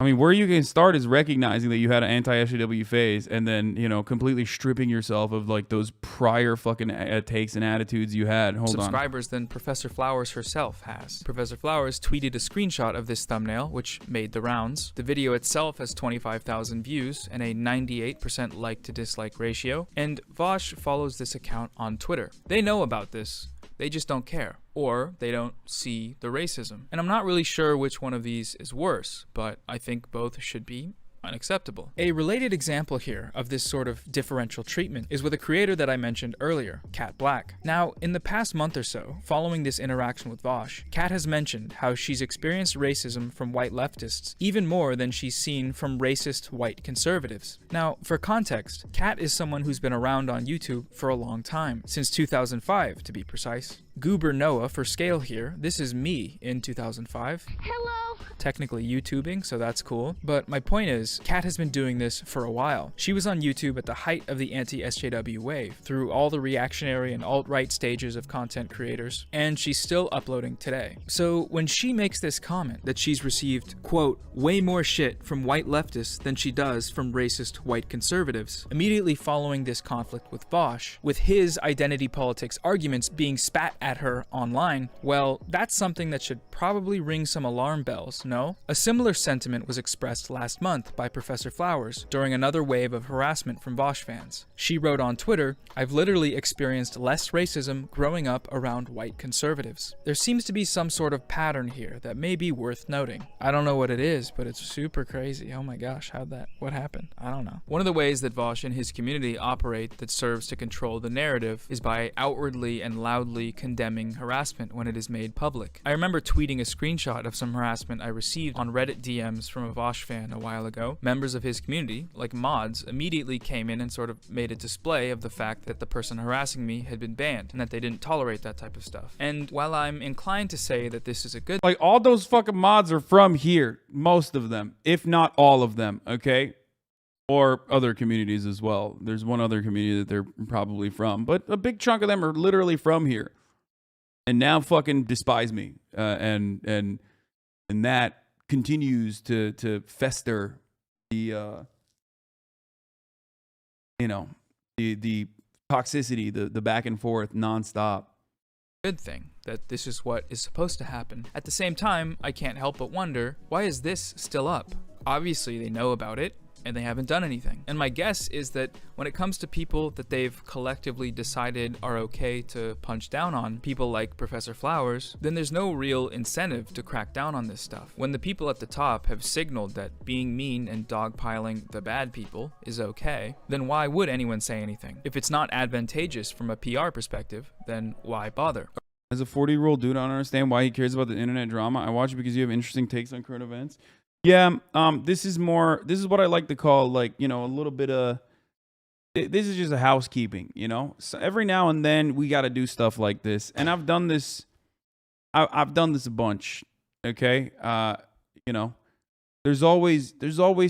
I mean, where you can start is recognizing that you had an anti-SJW phase and then, you know, completely stripping yourself of like those prior fucking takes and attitudes you had. Hold on. Subscribers than Professor Flowers herself has. Professor Flowers tweeted a screenshot of this thumbnail, which made the rounds. The video itself has 25,000 views and a 98% like to dislike ratio. And Vaush follows this account on Twitter. They know about this. They just don't care, or they don't see the racism. And I'm not really sure which one of these is worse, but I think both should be unacceptable. A related example here of this sort of differential treatment is with a creator that I mentioned earlier, Cat Black. Now, in the past month or so, following this interaction with Vaush, Cat has mentioned how she's experienced racism from white leftists even more than she's seen from racist white conservatives. Now, for context, Cat is someone who's been around on YouTube for a long time, since 2005 to be precise. Goober Noah for scale here. This is me in 2005. Hello. Technically YouTubing, so that's cool. But my point is, Kat has been doing this for a while. She was on YouTube at the height of the anti-SJW wave, through all the reactionary and alt-right stages of content creators, and she's still uploading today. So when she makes this comment that she's received, quote, way more shit from white leftists than she does from racist white conservatives, immediately following this conflict with Vaush, with his identity politics arguments being spat at her online, well, that's something that should probably ring some alarm bells, no? A similar sentiment was expressed last month by Professor Flowers during another wave of harassment from Vaush fans. She wrote on Twitter, "I've literally experienced less racism growing up around white conservatives." There seems to be some sort of pattern here that may be worth noting. I don't know what it is, but it's super crazy. Oh my gosh, what happened? I don't know. One of the ways that Vaush and his community operate that serves to control the narrative is by outwardly and loudly condemning harassment when it is made public. I remember tweeting a screenshot of some harassment I received on Reddit DMs from a Vaush fan a while ago. Members of his community, like mods, immediately came in and sort of made a display of the fact that the person harassing me had been banned and that they didn't tolerate that type of stuff. And while I'm inclined to say that this is a good Like, all those fucking mods are from here. Most of them, if not all of them, okay? Or other communities as well. There's one other community that they're probably from, but a big chunk of them are literally from here. And now fucking despise me. And that continues to fester the the toxicity, the back and forth nonstop. good thing that this is what is supposed to happen. At the same time, I can't help but wonder, why is this still up? Obviously they know about it and they haven't done anything. And my guess is that when it comes to people that they've collectively decided are okay to punch down on, people like Professor Flowers, then there's no real incentive to crack down on this stuff. When the people at the top have signaled that being mean and dogpiling the bad people is okay, then why would anyone say anything? If it's not advantageous from a PR perspective, then why bother? As a 40-year-old dude, I don't understand why he cares about the internet drama. I watch it because you have interesting takes on current events. Yeah, this is what I like to call, like, you know, a little bit of, this is just a housekeeping, you know? So every now and then we got to do stuff like this. And I've done this, I've done this a bunch, okay? You know, there's always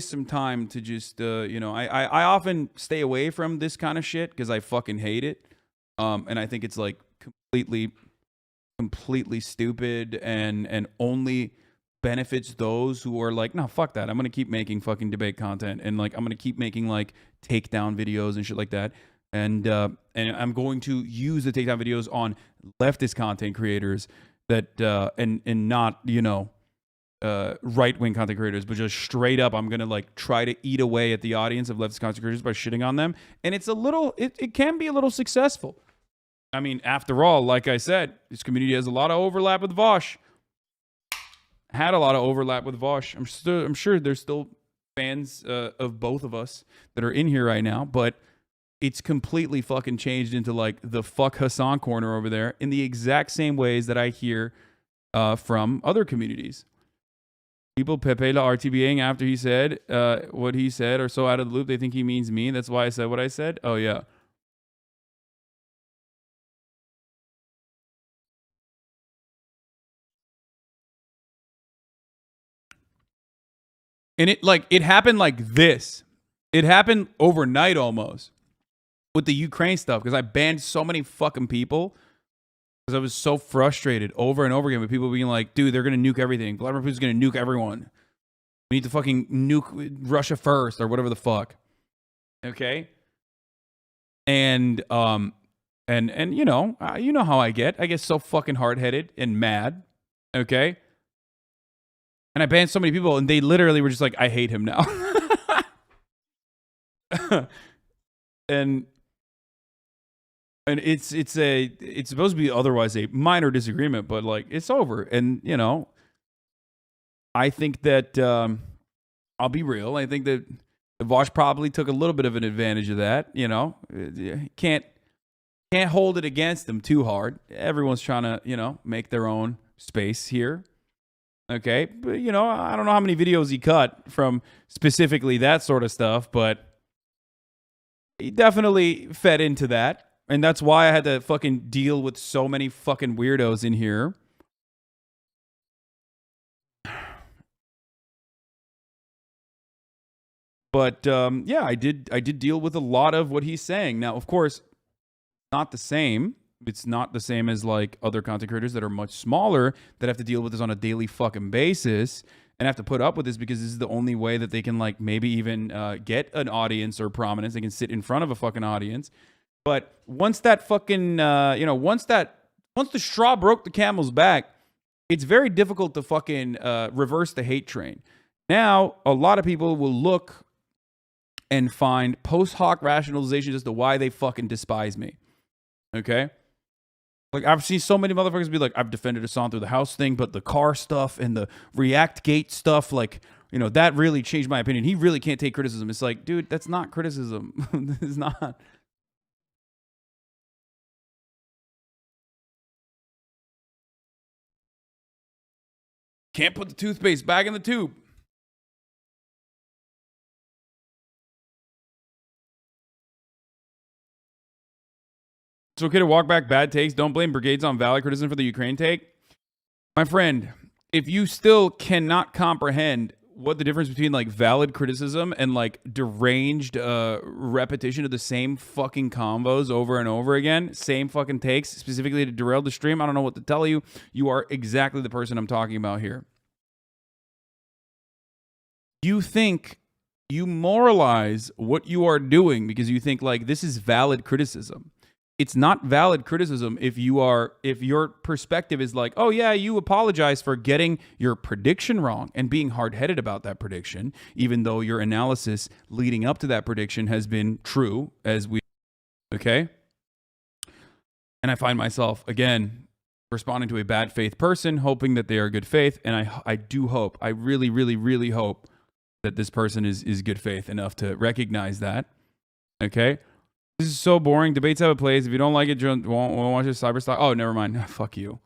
some time to just, you know, I often stay away from this kind of shit because I fucking hate it. And I think it's like completely stupid and only benefits those who are like, no, fuck that. I'm going to keep making fucking debate content. And like, I'm going to keep making like takedown videos and shit like that. And I'm going to use the takedown videos on leftist content creators that, and not, you know, right-wing content creators, but just straight up, I'm going to like try to eat away at the audience of leftist content creators by shitting on them. And it's a little, it can be a little successful. I mean, after all, like I said, this community has a lot of overlap with Vaush. Had a lot of overlap with Vaush. I'm sure there's still fans of both of us that are in here right now, but it's completely fucking changed into like the fuck Hasan corner over there in the exact same ways that I hear from other communities. People Pepe la RTBing after he said what he said are so out of the loop they think he means me. That's why I said what I said. Oh yeah. And it happened like this. It happened overnight almost with the Ukraine stuff because I banned so many fucking people because I was so frustrated over and over again with people being like, dude, they're going to nuke everything. Vladimir Putin's going to nuke everyone. We need to fucking nuke Russia first or whatever the fuck. Okay? And you know how I get. I get so fucking hard-headed and mad. Okay? And I banned so many people and they literally were just like, I hate him now. and it's supposed to be otherwise a minor disagreement, but like it's over. And you know, I think that I'll be real. I think that Vaush probably took a little bit of an advantage of that. You know, can't hold it against them too hard. Everyone's trying to, you know, make their own space here. Okay, but you know, I don't know how many videos he cut from specifically that sort of stuff, but he definitely fed into that. And that's why I had to fucking deal with so many fucking weirdos in here. But yeah, I did deal with a lot of what he's saying. Now, of course, not the same. It's not the same as like other content creators that are much smaller that have to deal with this on a daily fucking basis and have to put up with this because this is the only way that they can like maybe even get an audience or prominence. They can sit in front of a fucking audience. But once that fucking, once the straw broke the camel's back, it's very difficult to fucking reverse the hate train. Now, a lot of people will look and find post hoc rationalizations as to why they fucking despise me. Okay? Like, I've seen so many motherfuckers be like, I've defended Hasan through the house thing, but the car stuff and the React Gate stuff, like, you know, that really changed my opinion. He really can't take criticism. It's like, dude, that's not criticism. It's not. Can't put the toothpaste back in the tube. It's okay to walk back bad takes. Don't blame brigades on valid criticism for the Ukraine take. My friend, if you still cannot comprehend what the difference between like valid criticism and like deranged repetition of the same fucking combos over and over again, same fucking takes, specifically to derail the stream, I don't know what to tell you. You are exactly the person I'm talking about here. You think you moralize what you are doing because you think like this is valid criticism. It's not valid criticism if your perspective is like, oh yeah, you apologize for getting your prediction wrong and being hard-headed about that prediction, even though your analysis leading up to that prediction has been true, okay? And I find myself, again, responding to a bad faith person, hoping that they are good faith, and I do hope, I really, really, really hope that this person is good faith enough to recognize that, okay? This is so boring. Debates have a place. If you don't like it, won't watch this cyberstock. Oh, never mind. Fuck you.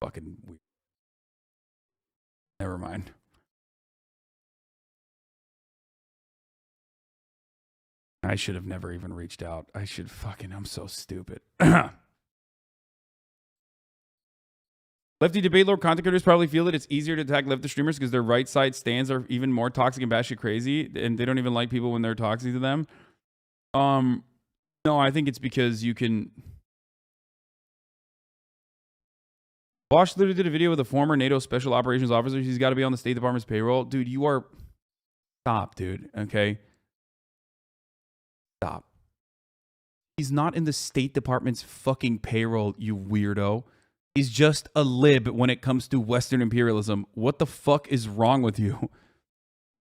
Fucking weird. Never mind. I should have never even reached out. I'm so stupid. Lefty debate lord content creators probably feel that it's easier to attack leftist streamers because their right side stands are even more toxic and batshit crazy, and they don't even like people when they're toxic to them. No, I think it's because you can. Vaush literally did a video with a former NATO special operations officer. He's got to be on the State Department's payroll. Dude, you are. Stop, dude. Okay. Stop. He's not in the State Department's fucking payroll, you weirdo. He's just a lib when it comes to Western imperialism. What the fuck is wrong with you?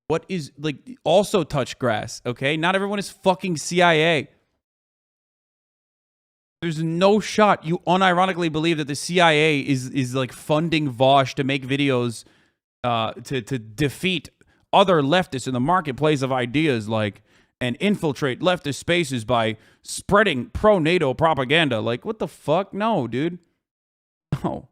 What is, like, also touch grass, okay? Not everyone is fucking CIA. There's no shot you unironically believe that the CIA is like funding Vaush to make videos to defeat other leftists in the marketplace of ideas, like, and infiltrate leftist spaces by spreading pro-NATO propaganda. Like, what the fuck? No, dude. No.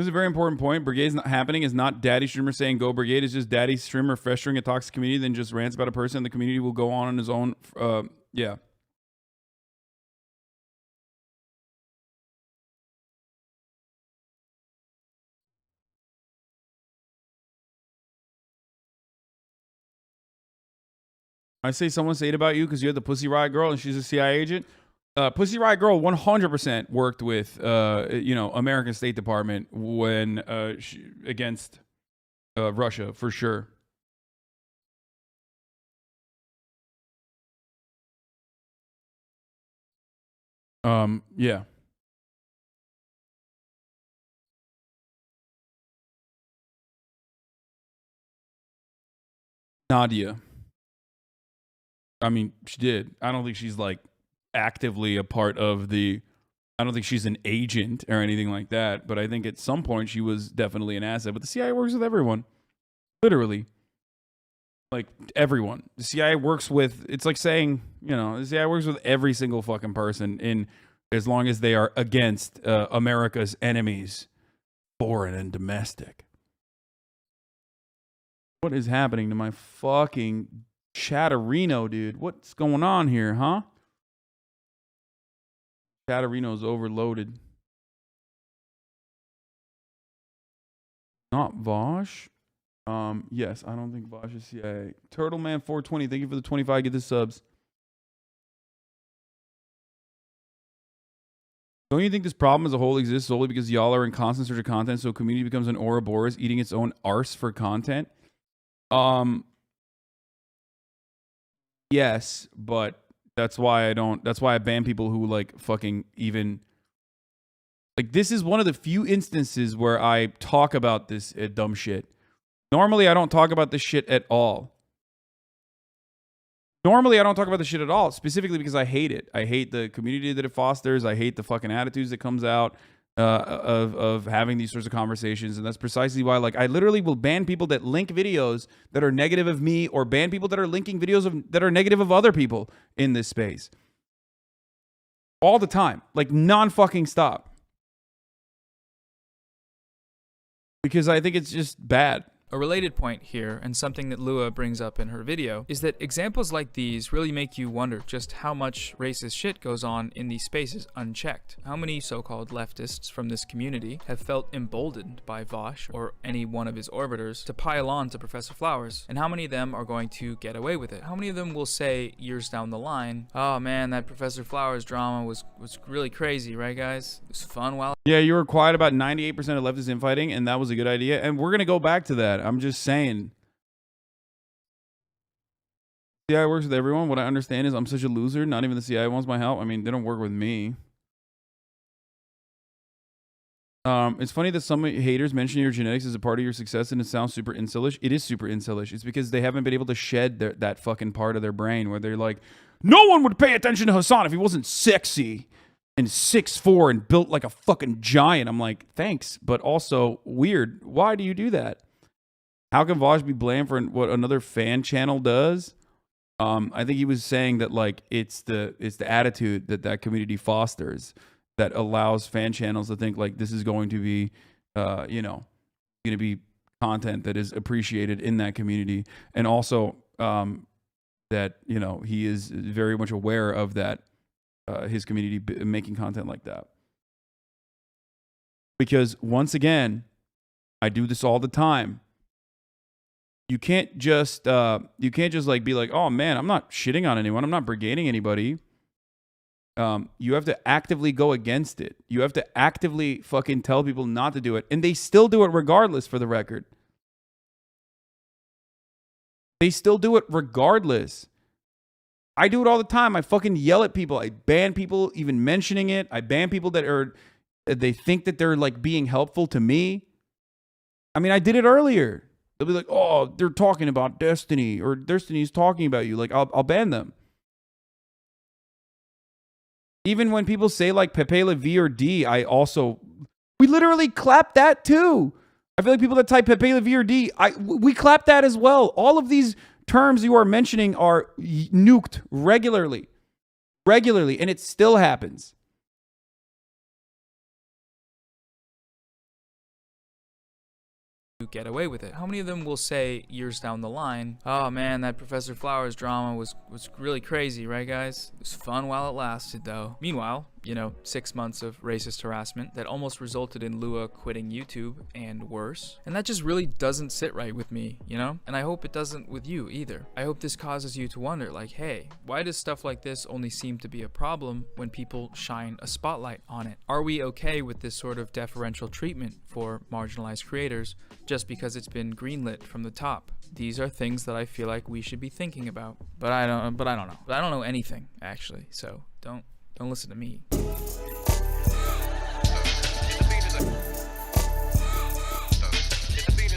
This is a very important point. Brigade's not happening is not daddy streamer saying go brigade. It's just daddy streamer festering a toxic community, then just rants about a person. The community will go on his own. Yeah. I say someone say it about you because you're the Pussy Riot girl and she's a CIA agent. Pussy Riot girl 100% worked with, American State Department when against Russia for sure. Yeah. Nadia. I mean, she did. I don't think she's like actively a part of the. I don't think she's an agent or anything like that. But I think at some point she was definitely an asset. But the CIA works with everyone, literally, like everyone. The CIA works with. It's like saying, the CIA works with every single fucking person in, as long as they are against America's enemies, foreign and domestic. What is happening to my fucking Chatterino, dude? What's going on here, huh? Chatterino's overloaded. Not Vaush. Yes, I don't think Vaush is CIA. Turtleman420, thank you for the 25. Get the subs. Don't you think this problem as a whole exists solely because y'all are in constant search of content, so community becomes an Ouroboros eating its own arse for content? Yes, but that's why I ban people who like fucking even like this is one of the few instances where I talk about this dumb shit. Normally I don't talk about this shit at all. Specifically because I hate it. I hate the community that it fosters. I hate the fucking attitudes that comes out of having these sorts of conversations. And that's precisely why, like, I literally will ban people that link videos that are negative of me or ban people that are linking videos that are negative of other people in this space. All the time. Like, non-fucking stop. Because I think it's just bad. A related point here, and something that Lua brings up in her video, is that examples like these really make you wonder just how much racist shit goes on in these spaces unchecked. How many so-called leftists from this community have felt emboldened by Vaush or any one of his orbiters to pile on to Professor Flowers, and how many of them are going to get away with it? How many of them will say years down the line, oh man, that Professor Flowers drama was really crazy, right guys? It was fun while... Yeah, you were quiet about 98% of leftist infighting, and that was a good idea, and we're going to go back to that. I'm just saying. CIA works with everyone. What I understand is I'm such a loser. Not even the CIA wants my help. I mean, they don't work with me. It's funny that some haters mention your genetics as a part of your success, and it sounds super incelish. It is super incelish. It's because they haven't been able to shed that fucking part of their brain where they're like, no one would pay attention to Hasan if he wasn't sexy and 6'4" and built like a fucking giant. I'm like, thanks, but also weird. Why do you do that? How can Vaush be blamed for what another fan channel does? I think he was saying that like it's the attitude that community fosters that allows fan channels to think like this is going to be, going to be content that is appreciated in that community, and also that he is very much aware of that, his community making content like that. Because once again, I do this all the time. You can't just like be like, oh man, I'm not shitting on anyone. I'm not brigading anybody. You have to actively go against it. You have to actively fucking tell people not to do it. And they still do it regardless, for the record. They still do it regardless. I do it all the time. I fucking yell at people. I ban people even mentioning it. I ban people they think that they're like being helpful to me. I mean, I did it earlier. They'll be like, oh, they're talking about Destiny, or Destiny's talking about you. Like, I'll ban them. Even when people say like Pepe Le V or D, we literally clap that too. I feel like people that type Pepe Le V or D, we clap that as well. All of these terms you are mentioning are nuked regularly, and it still happens. get away with it? How many of them will say years down the line, oh man, that Professor Flowers drama was really crazy, right guys? It was fun while it lasted though. Meanwhile, 6 months of racist harassment that almost resulted in Lua quitting YouTube and worse. And that just really doesn't sit right with me, And I hope it doesn't with you either. I hope this causes you to wonder, like, hey, why does stuff like this only seem to be a problem when people shine a spotlight on it? Are we okay with this sort of deferential treatment for marginalized creators just because it's been greenlit from the top? These are things that I feel like we should be thinking about. But I don't know. But I don't know anything, actually. So don't listen to me.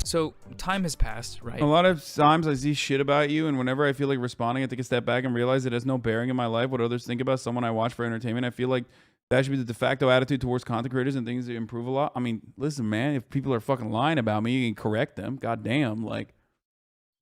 So time has passed, right? A lot of times I see shit about you, and whenever I feel like responding, I take a step back and realize it has no bearing in my life what others think about someone I watch for entertainment. I feel like that should be the de facto attitude towards content creators and things that improve a lot. I mean, listen, man, if people are fucking lying about me, you can correct them. God damn, like,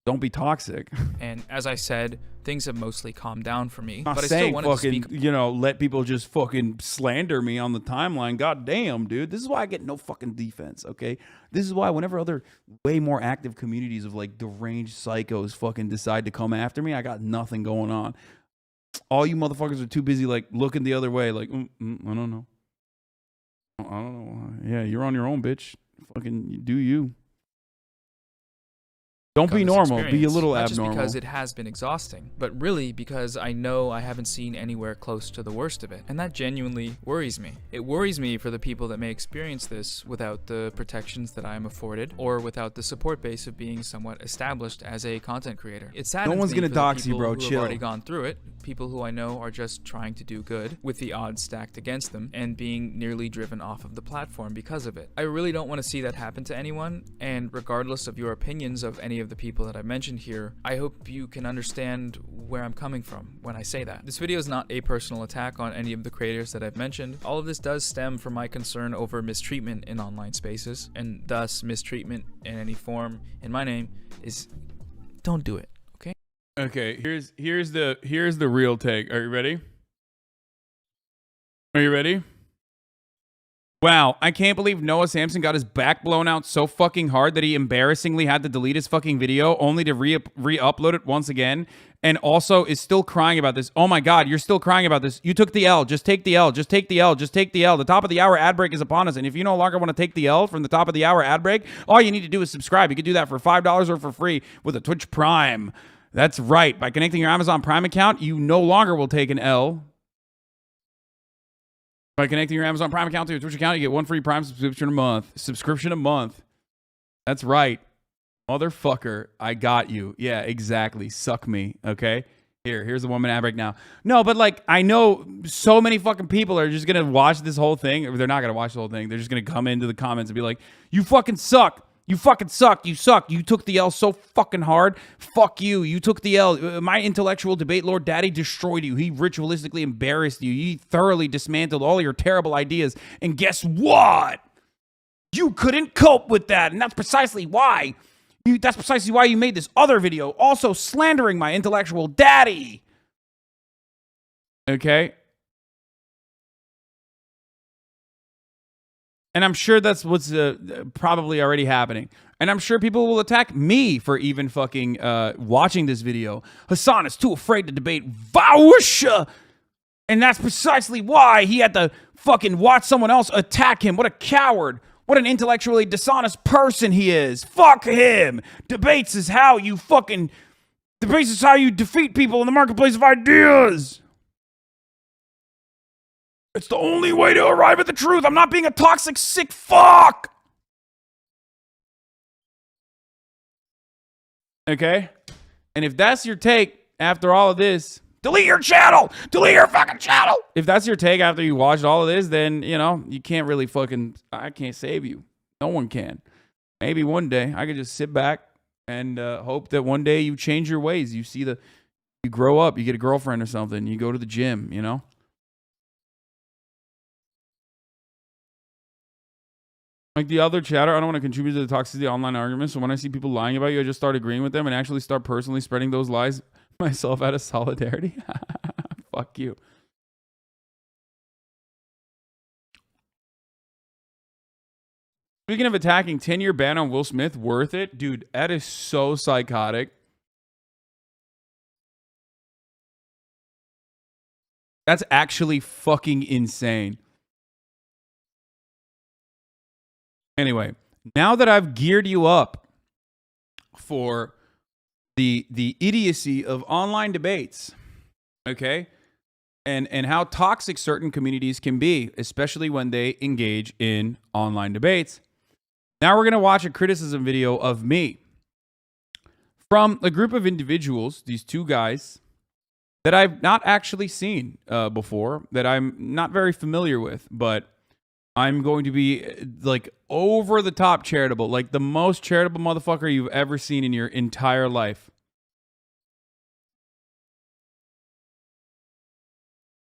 don't be toxic. And as I said, things have mostly calmed down for me. Not but I saying still wanted fucking, to speak. let people just fucking slander me on the timeline. God damn, dude. This is why I get no fucking defense, okay? This is why whenever other way more active communities of like deranged psychos fucking decide to come after me, I got nothing going on. All you motherfuckers are too busy like looking the other way, like, I don't know. I don't know. Yeah, you're on your own, bitch. Fucking do you. Don't be normal. Be a little not abnormal. Just because it has been exhausting, but really because I know I haven't seen anywhere close to the worst of it. And that genuinely worries me. It worries me for the people that may experience this without the protections that I am afforded or without the support base of being somewhat established as a content creator. It's sad. No one's gonna dox you, bro. Who Chill. have already gone through it. People who I know are just trying to do good with the odds stacked against them and being nearly driven off of the platform because of it. I really don't want to see that happen to anyone, and regardless of your opinions of any of the people that I mentioned here, I hope you can understand where I'm coming from when I say that. This video is not a personal attack on any of the creators that I've mentioned. All of this does stem from my concern over mistreatment in online spaces, and thus mistreatment in any form in my name is don't do it. Okay, here's the real take. Are you ready? Are you ready? Wow, I can't believe Noah Samsen got his back blown out so fucking hard that he embarrassingly had to delete his fucking video only to re-upload it once again, and also is still crying about this. Oh my god, you're still crying about this. You took the L. Just take the L. Just take the L. Just take the L. The top of the hour ad break is upon us, and if you no longer want to take the L from the top of the hour ad break, all you need to do is subscribe. You can do that for $5 or for free with a Twitch Prime. That's right. By connecting your Amazon Prime account, you no longer will take an L. By connecting your Amazon Prime account to your Twitch account, you get one free Prime subscription a month. That's right. Motherfucker, I got you. Yeah, exactly. Suck me, okay? Here's the 1 minute ad break now. No, but like, I know so many fucking people are just going to watch this whole thing. Or they're not going to watch the whole thing. They're just going to come into the comments and be like, you fucking suck. You fucking suck. You suck. You took the L so fucking hard. Fuck you. You took the L. My intellectual debate lord daddy destroyed you. He ritualistically embarrassed you. He thoroughly dismantled all your terrible ideas. And guess what? You couldn't cope with that. And that's precisely why. That's precisely why you made this other video also slandering my intellectual daddy. Okay? And I'm sure that's what's probably already happening. And I'm sure people will attack me for even fucking watching this video. Hasan is too afraid to debate Vaush. And that's precisely why he had to fucking watch someone else attack him. What a coward. What an intellectually dishonest person he is. Fuck him. Debates is how you defeat people in the marketplace of ideas. It's the only way to arrive at the truth. I'm not being a toxic, sick fuck. Okay? And if that's your take after all of this, delete your channel. Delete your fucking channel. If that's your take after you watched all of this, then, you can't really I can't save you. No one can. Maybe one day I could just sit back and hope that one day you change your ways. You grow up, you get a girlfriend or something, you go to the gym, Like the other chatter, I don't want to contribute to the toxicity of the online argument. So when I see people lying about you, I just start agreeing with them and actually start personally spreading those lies myself out of solidarity. Fuck you. Speaking of attacking, 10-year ban on Will Smith, worth it? Dude, that is so psychotic. That's actually fucking insane. Anyway, now that I've geared you up for the idiocy of online debates, okay, and how toxic certain communities can be, especially when they engage in online debates, now we're going to watch a criticism video of me from a group of individuals, these two guys, that I've not actually seen before, that I'm not very familiar with, but I'm going to be like over the top charitable, like the most charitable motherfucker you've ever seen in your entire life.